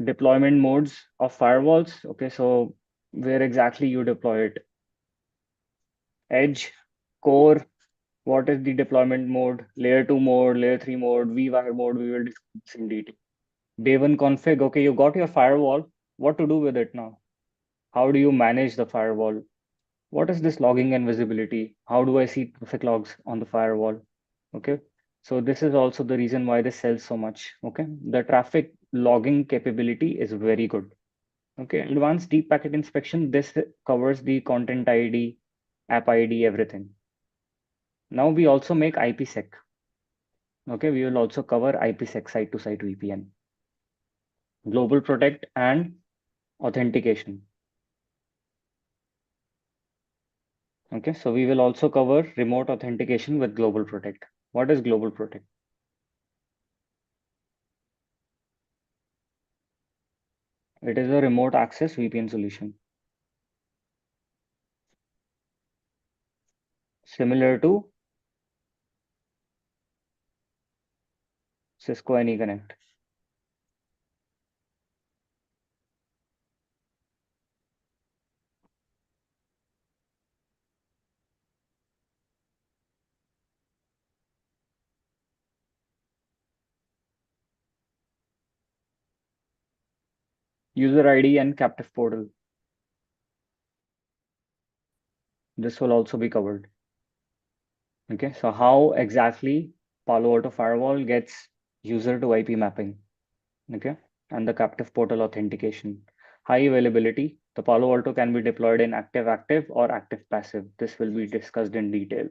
[SPEAKER 2] Deployment modes of firewalls. Okay, so where exactly you deploy it? Edge, core, what is the deployment mode, layer 2 mode, layer 3 mode, vWire mode, we will discuss in detail. Day 1 config, okay, you got your firewall. What to do with it now? How do you manage the firewall? What is this logging and visibility? How do I see traffic logs on the firewall? Okay, so this is also the reason why this sells so much. Okay, the traffic logging capability is very good. Okay, advanced deep packet inspection, this covers the content ID, app ID, everything. Now we also make IPsec. Okay, we will also cover IPsec, site-to-site VPN, global protect and authentication. Okay, so we will also cover remote authentication with global protect. What is global protect? It is a remote access VPN solution, similar to Cisco AnyConnect. User ID and captive portal. This will also be covered. Okay, so how exactly Palo Alto Firewall gets user to IP mapping? Okay, and the captive portal authentication. High availability. The Palo Alto can be deployed in active-active or active-passive. This will be discussed in detail.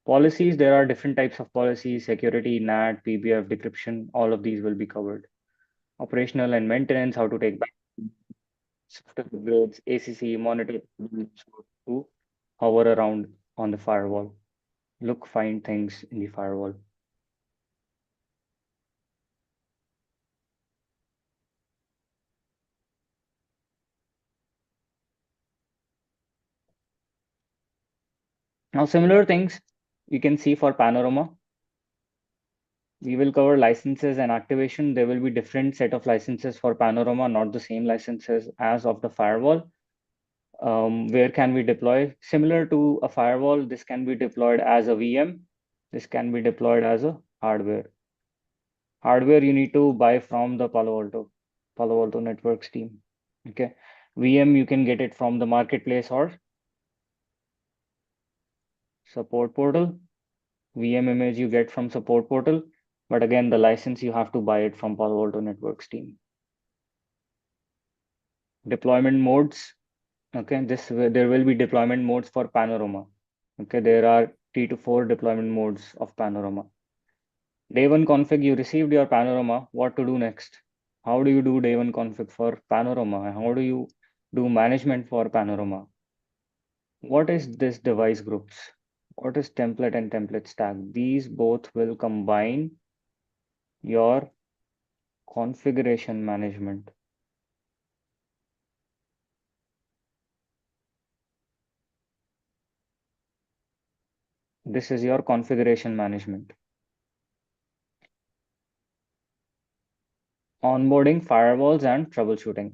[SPEAKER 2] Policies, there are different types of policies, security, NAT, PBF, decryption, all of these will be covered. Operational and maintenance, how to take back software upgrades, ACC, monitor to hover around on the firewall. Look, find things in the firewall. Now, similar things you can see for Panorama. We will cover licenses and activation. There will be different set of licenses for Panorama, not the same licenses as of the firewall. Where can we deploy? Similar to a firewall, this can be deployed as a VM. This can be deployed as a hardware. Hardware you need to buy from the Palo Alto Networks team. Okay. VM you can get it from the marketplace or support portal. VM image you get from support portal, but again the license you have to buy it from Palo Alto Networks team. Deployment modes. Okay, there will be deployment modes for Panorama. Okay, there are 3 to 4 deployment modes of Panorama. Day 1 config, you received your Panorama. What to do next? How do you do day 1 config for Panorama? How do you do management for Panorama? What is this device groups? What is template and template stack? These both will combine your configuration management. This is your configuration management. Onboarding firewalls and troubleshooting.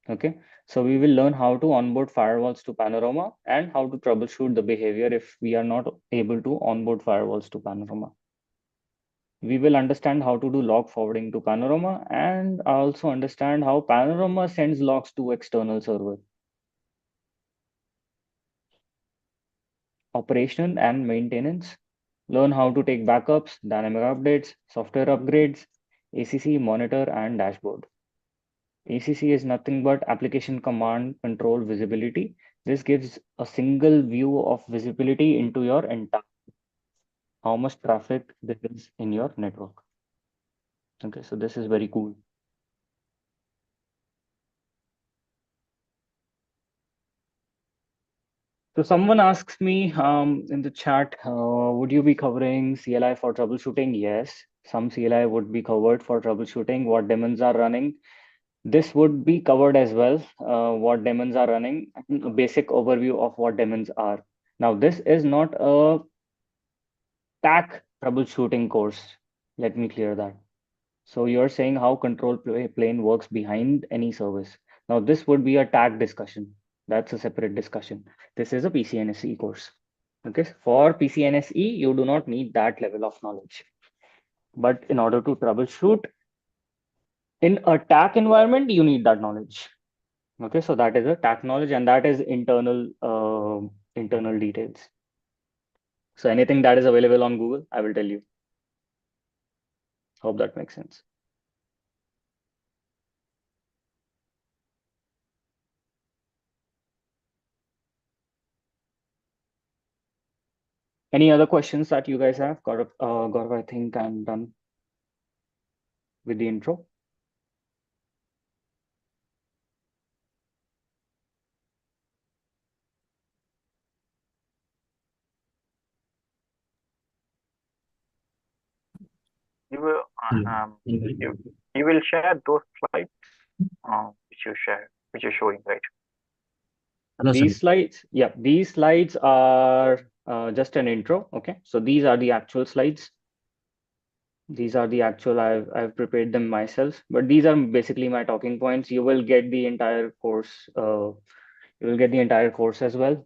[SPEAKER 2] Okay, so we will learn how to onboard firewalls to Panorama and how to troubleshoot the behavior if we are not able to onboard firewalls to Panorama. We will understand how to do log forwarding to Panorama and also understand how Panorama sends logs to external server. Operation and maintenance. Learn how to take backups, dynamic updates, software upgrades, ACC, monitor, and dashboard. ACC is nothing but application command control visibility. This gives a single view of visibility into your entire, how much traffic there is in your network. Okay, so this is very cool. So someone asks me in the chat, would you be covering CLI for troubleshooting? Yes, some CLI would be covered for troubleshooting, what daemons are running. This would be covered as well, what daemons are running, a basic overview of what daemons are. Now, this is not a TAC troubleshooting course. Let me clear that. So you're saying how control plane works behind any service. Now, this would be a TAC discussion. That's a separate discussion. This is a PCNSE course. Okay, for PCNSE, you do not need that level of knowledge. But in order to troubleshoot in a TAC environment, you need that knowledge. Okay, so that is a TAC knowledge and that is internal details. So anything that is available on Google, I will tell you. Hope that makes sense. Any other questions that you guys have? Gaurav, I think I'm done with the intro.
[SPEAKER 7] You will you will share those slides which you're showing, right?
[SPEAKER 2] These slides, yeah, these slides are just an intro. Okay, so these are the actual slides. These are the actual, I've prepared them myself, but these are basically my talking points. You will get the entire course. You will get the entire course as well.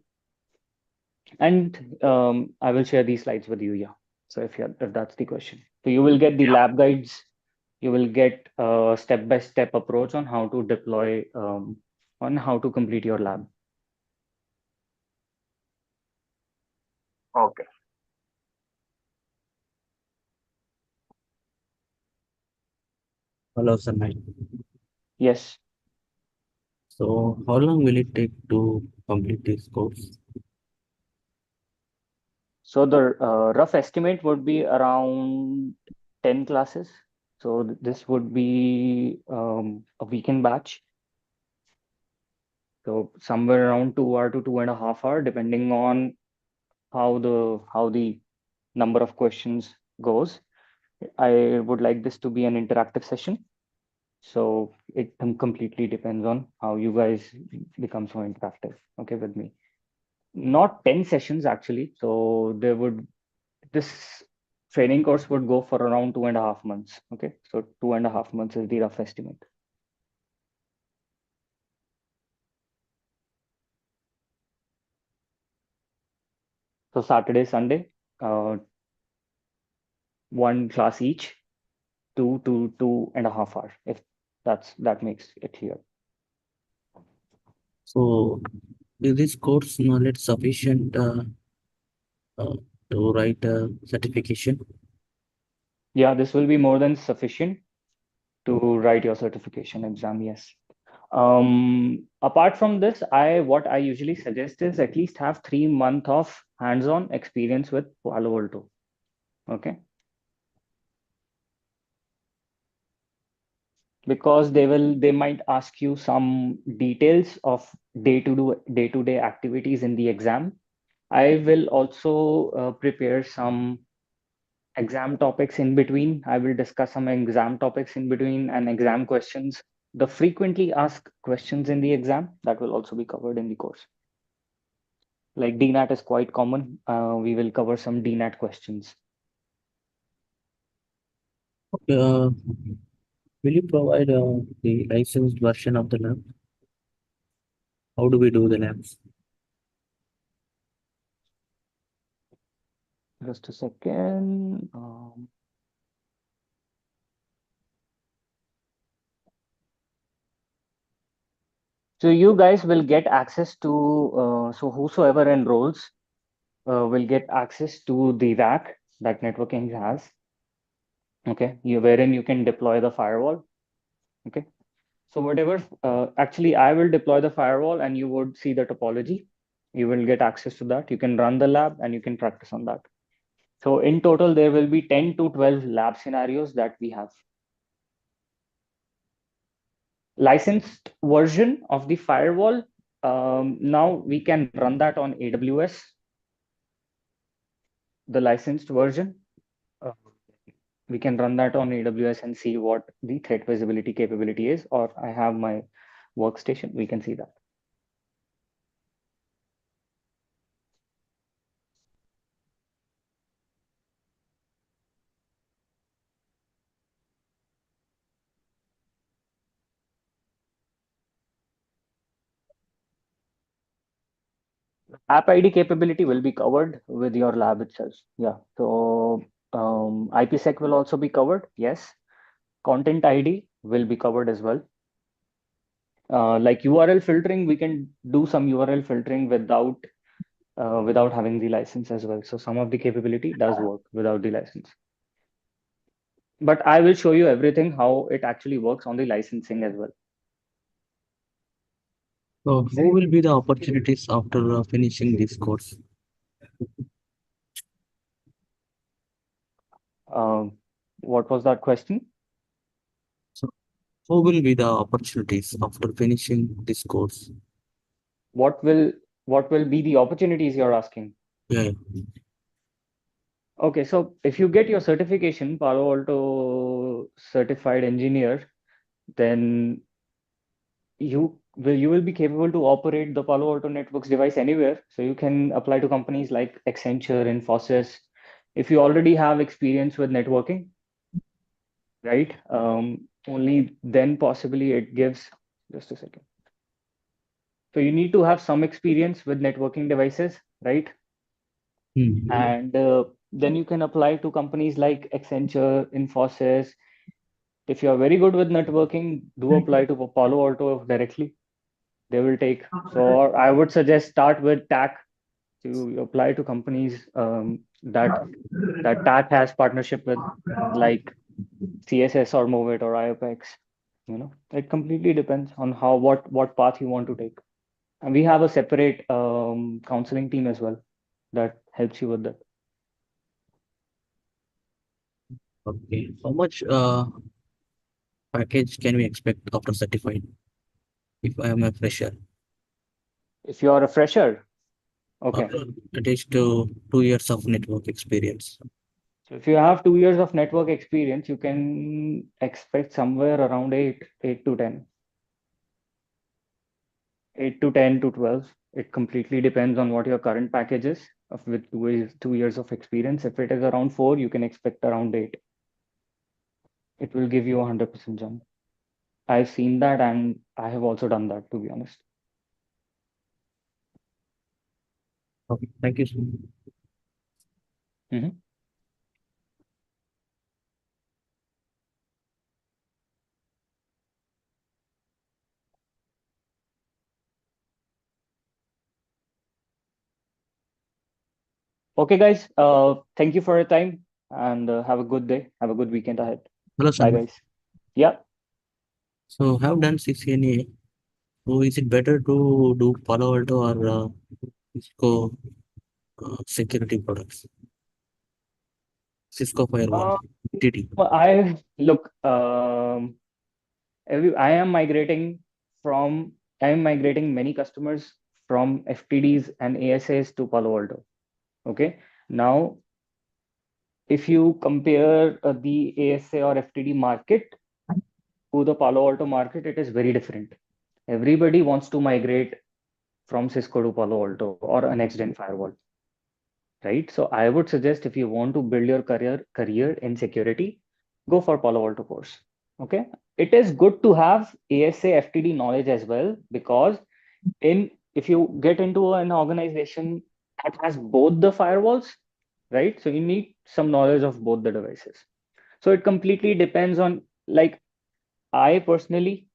[SPEAKER 2] And I will share these slides with you. Yeah. So if that's the question, so you will get the lab guides. You will get a step-by-step approach on how to deploy, on how to complete your lab.
[SPEAKER 7] Okay.
[SPEAKER 1] Hello, Sanjay.
[SPEAKER 2] Yes.
[SPEAKER 1] So how long will it take to complete this course?
[SPEAKER 2] So the rough estimate would be around 10 classes. So this would be a weekend batch. So somewhere around 2 hour to 2.5 hour, depending on how the number of questions goes. I would like this to be an interactive session. So it completely depends on how you guys become so interactive, okay, with me. Not 10 sessions actually. So there would, this training course would go for around 2.5 months. Okay, so 2.5 months is the rough estimate. So Saturday, Sunday, one class each, 2.5 hours, if that makes it clear.
[SPEAKER 1] So is this course knowledge sufficient to write a certification?
[SPEAKER 2] Yeah, this will be more than sufficient to write your certification exam, yes. Apart from this, what I usually suggest is at least have 3 months of hands-on experience with Palo Alto. Okay. Because they might ask you some details of day-to-day activities in the exam. I will also prepare some exam topics in between. I will discuss some exam topics in between and exam questions. The frequently asked questions in the exam, that will also be covered in the course. Like DNAT is quite common. We will cover some DNAT questions.
[SPEAKER 1] Will you provide the licensed version of the lab? How do we do the labs?
[SPEAKER 2] Just a second. So you guys will get access to, so whosoever enrolls will get access to the rack that networking has. Okay, wherein you can deploy the firewall. Okay, so whatever, actually I will deploy the firewall and you would see the topology. You will get access to that. You can run the lab and you can practice on that. So in total, there will be 10 to 12 lab scenarios that we have. Licensed version of the firewall. Now we can run that on AWS. The licensed version. We can run that on AWS and see what the threat visibility capability is, or I have my workstation, we can see that. App ID capability will be covered with your lab itself. Yeah. So IPsec will also be covered. Yes. Content ID will be covered as well. Like URL filtering, we can do some URL filtering without having the license as well. So some of the capability does work without the license. But I will show you everything, how it actually works on the licensing as well.
[SPEAKER 1] So who will be the opportunities after finishing this course?
[SPEAKER 2] What was that question?
[SPEAKER 1] So who will be the opportunities after finishing this course?
[SPEAKER 2] What will be the opportunities you're asking?
[SPEAKER 1] Yeah.
[SPEAKER 2] Okay, so if you get your certification, Palo Alto certified engineer, then you will be capable to operate the Palo Alto Networks device anywhere. So you can apply to companies like Accenture, Infosys. If you already have experience with networking, right? Only then possibly it gives, just a second. So you need to have some experience with networking devices, right? And then you can apply to companies like Accenture, Infosys. If you are very good with networking, do apply to Palo Alto directly. They will take. So I would suggest start with TAC. To apply to companies that TAC has partnership with, like CSS or Movit or IOPEX. It completely depends on what path you want to take. And we have a separate counseling team as well that helps you with that.
[SPEAKER 1] Okay. How much package can we expect after certified? If I am a fresher.
[SPEAKER 2] If you are a fresher, okay.
[SPEAKER 1] At least 2 years of network experience.
[SPEAKER 2] So if you have 2 years of network experience, you can expect somewhere around 8 to 10. 8 to 10 to 12. It completely depends on what your current package is. with 2 years of experience. If it is around 4, you can expect around 8. It will give you 100% jump. I've seen that, and I have also done that, to be honest.
[SPEAKER 1] Okay, thank you.
[SPEAKER 2] Mhm. Okay, guys. Thank you for your time, and have a good day. Have a good weekend ahead.
[SPEAKER 1] Hello,
[SPEAKER 2] Bye,
[SPEAKER 1] Sanjay.
[SPEAKER 2] guys. Yeah.
[SPEAKER 1] So have done CCNA. So is it better to do Palo Alto or Cisco security products? Cisco Firewall,
[SPEAKER 2] Uh,
[SPEAKER 1] TT.
[SPEAKER 2] I look. I am migrating from. I am migrating many customers from FTDs and ASAs to Palo Alto. Okay. Now, if you compare the ASA or FTD market to the Palo Alto market, it is very different. Everybody wants to migrate from Cisco to Palo Alto or a next gen firewall, right? So I would suggest, if you want to build your career in security, go for Palo Alto course. Okay. It is good to have ASA FTD knowledge as well, because if you get into an organization that has both the firewalls, right? So you need some knowledge of both the devices. So it completely depends on, like, I personally,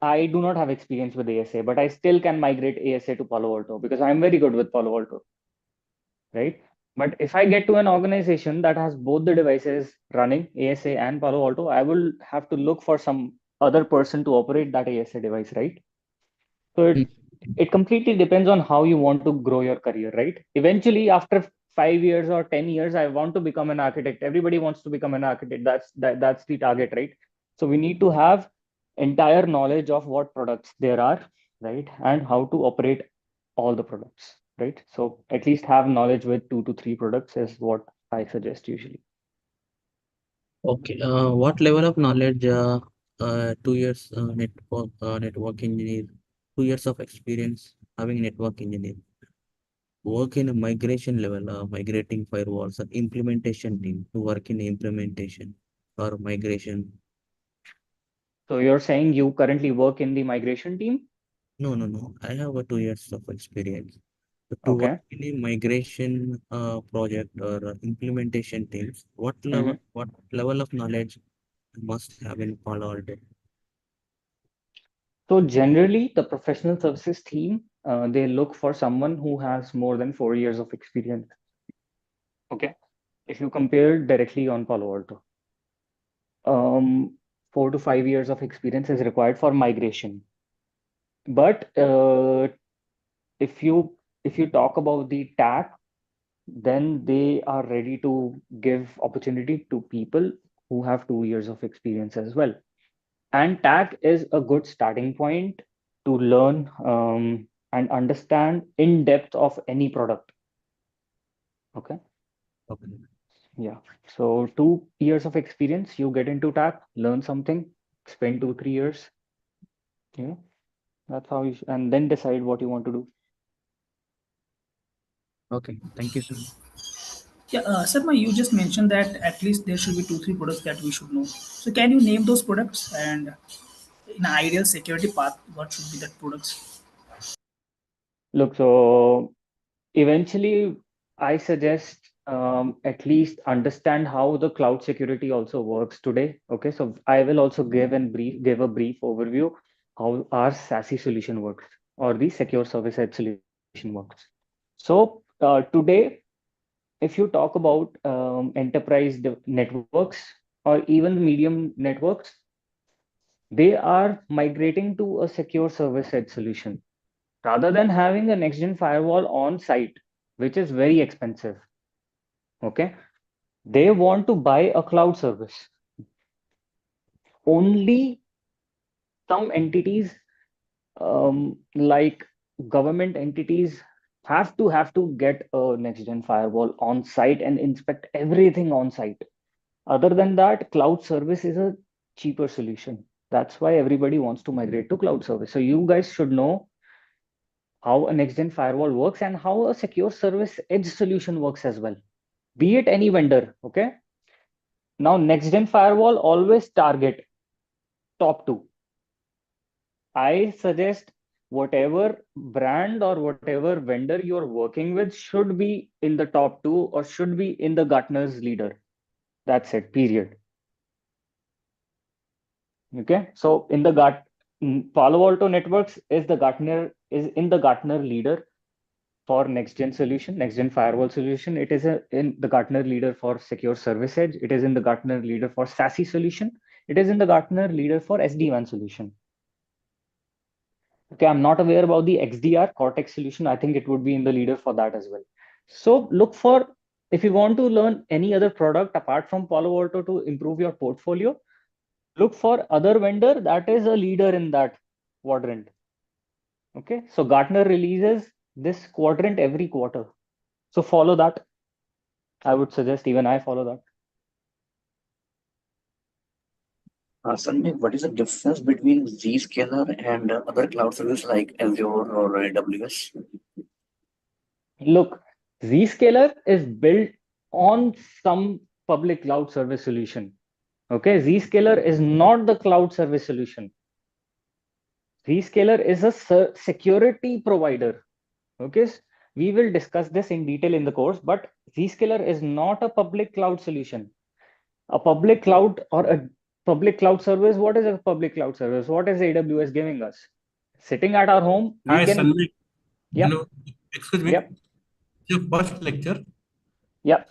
[SPEAKER 2] I do not have experience with ASA, but I still can migrate ASA to Palo Alto because I'm very good with Palo Alto, right? But if I get to an organization that has both the devices running, ASA and Palo Alto, I will have to look for some other person to operate that ASA device, right? So it completely depends on how you want to grow your career, right? Eventually, after 5 years or 10 years, I want to become an architect. Everybody wants to become an architect. That's the target, right? So we need to have entire knowledge of what products there are, right? And how to operate all the products, right? So at least have knowledge with 2 to 3 products is what I suggest usually.
[SPEAKER 1] Okay. What level of knowledge? 2 years network engineer, 2 years of experience having network engineer. Work in a migration level, migrating firewalls, or implementation team to work in implementation or migration.
[SPEAKER 2] So you're saying you currently work in the migration team?
[SPEAKER 1] No, no, no. I have a 2 years of experience. To work
[SPEAKER 2] Okay.
[SPEAKER 1] in a migration project or implementation teams,
[SPEAKER 2] Mhm.
[SPEAKER 1] what level of knowledge must have in Palo Alto?
[SPEAKER 2] So generally, the professional services team, they look for someone who has more than 4 years of experience. Okay. If you compare directly on Palo Alto, 4 to 5 years of experience is required for migration. But if you talk about the TAC, then they are ready to give opportunity to people who have 2 years of experience as well. And TAC is a good starting point to learn and understand in depth of any product. Okay.
[SPEAKER 1] Okay.
[SPEAKER 2] Yeah. So 2 years of experience, you get into TAC, learn something, spend 2, 3 years. Yeah. That's how and then decide what you want to do.
[SPEAKER 1] Okay. Thank you, sir.
[SPEAKER 6] Yeah, Sarma, you just mentioned that at least there should be two, three products that we should know. So can you name those products and in an ideal security path, what should be that products?
[SPEAKER 2] Look, so eventually, I suggest at least understand how the cloud security also works today. Okay, so I will also give a brief overview how our SASE solution works, or the secure service edge solution works. So today, if you talk about enterprise networks or even medium networks, they are migrating to a secure service edge solution rather than having a next gen firewall on site, which is very expensive. Okay. They want to buy a cloud service. Only some entities, like government entities, have to get a next gen firewall on site and inspect everything on site. Other than that, cloud service is a cheaper solution. That's why everybody wants to migrate to cloud service. So you guys should know how a next-gen firewall works and how a secure service edge solution works as well, be it any vendor. Okay. Now, next-gen firewall always target top two. I suggest whatever brand or whatever vendor you're working with should be in the top two or should be in the Gartner's leader. That's it, period. Okay. So in the Palo Alto Networks is in the Gartner leader for next gen solution, next gen firewall solution. It is in the Gartner leader for secure service edge. It is in the Gartner leader for SASE solution. It is in the Gartner leader for SD-WAN solution. Okay, I'm not aware about the XDR Cortex solution. I think it would be in the leader for that as well. So look for, if you want to learn any other product apart from Palo Alto to improve your portfolio, look for other vendor that is a leader in that quadrant. Okay, so Gartner releases this quadrant every quarter. So follow that. I would suggest even I follow that.
[SPEAKER 1] Sanjay, what is the difference between Zscaler and other cloud services like Azure or AWS?
[SPEAKER 2] Look, Zscaler is built on some public cloud service solution. Okay, Zscaler is not the cloud service solution. Zscaler is a security provider. Okay, we will discuss this in detail in the course, but Zscaler is not a public cloud solution. A public cloud or a public cloud service, what is a public cloud service? What is AWS giving us? Sitting at our home, we
[SPEAKER 9] Hi,
[SPEAKER 2] can.
[SPEAKER 9] Sanjay.
[SPEAKER 2] Yeah.
[SPEAKER 9] Hello. Excuse me.
[SPEAKER 2] Yep.
[SPEAKER 9] Your first lecture.
[SPEAKER 2] Yeah.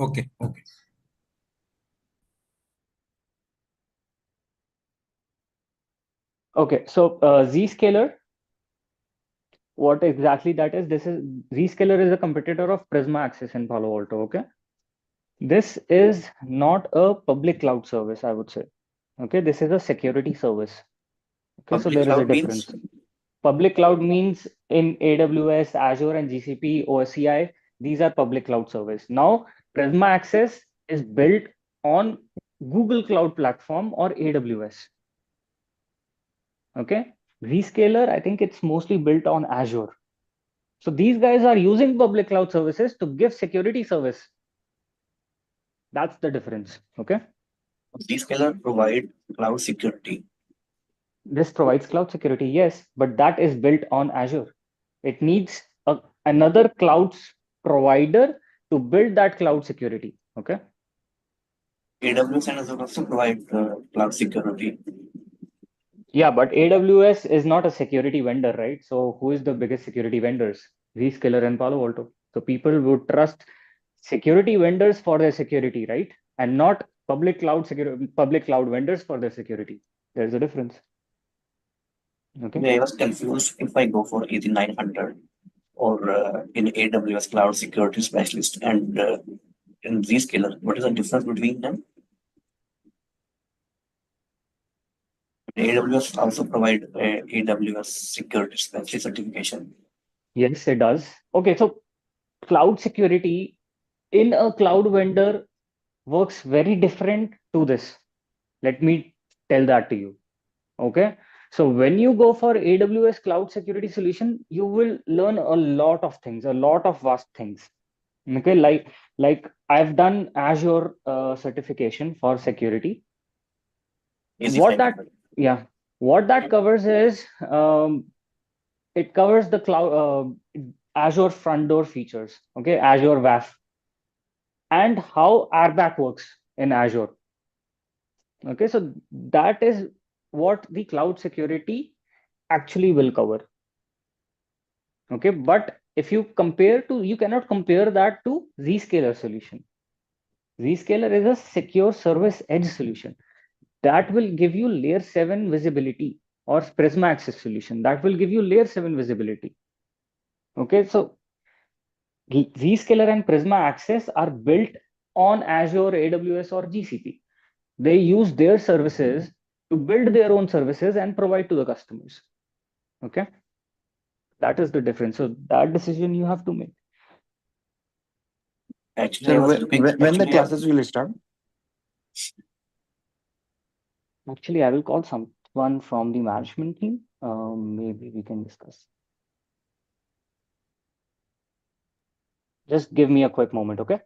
[SPEAKER 9] Okay. Okay.
[SPEAKER 2] Okay. So Zscaler, what exactly that is? This is Zscaler is a competitor of Prisma Access in Palo Alto. Okay. This is not a public cloud service, I would say. Okay. This is a security service. Okay. So
[SPEAKER 1] Public
[SPEAKER 2] there is a
[SPEAKER 1] cloud
[SPEAKER 2] difference.
[SPEAKER 1] means?
[SPEAKER 2] Public cloud means in AWS, Azure, and GCP, OSCI, these are public cloud service. Now, Prisma Access is built on Google Cloud Platform or AWS. Okay. Zscaler, I think it's mostly built on Azure. So these guys are using public cloud services to give security service. That's the difference. Okay.
[SPEAKER 1] Zscaler provide cloud security.
[SPEAKER 2] This provides cloud security, yes, but that is built on Azure. It needs another cloud provider to build that cloud security. Okay.
[SPEAKER 1] AWS and Azure also provide cloud security.
[SPEAKER 2] Yeah, but AWS is not a security vendor, right? So who is the biggest security vendors? Zscaler and Palo Alto. So people would trust security vendors for their security, right? And not public cloud vendors for their security. There's a difference. Okay.
[SPEAKER 1] Yeah, I was confused if I go for 8900 or in AWS cloud security specialist and in Zscaler. What is the difference between them? AWS also provide AWS security specialist certification.
[SPEAKER 2] Yes, it does. Okay, so cloud security in a cloud vendor works very different to this. Let me tell that to you. Okay. So when you go for AWS cloud security solution, you will learn a lot of things, a lot of vast things. Okay, like I've done Azure certification for security. What that covers is it covers the cloud Azure front door features. Okay, Azure WAF and how RBAC works in Azure. Okay, so that is what the cloud security actually will cover. Okay, but if you cannot compare that to Zscaler solution. Zscaler is a secure service edge solution that will give you layer 7 visibility, or Prisma Access solution that will give you layer 7 visibility. Okay, so Zscaler and Prisma Access are built on Azure, AWS, or GCP. They use their services to build their own services and provide to the customers. Okay, that is the difference. So that decision you have to make.
[SPEAKER 1] Actually,
[SPEAKER 10] when the classes will start?
[SPEAKER 2] Actually, I will call some one from the management team, maybe we can discuss. Just give me a quick moment, okay?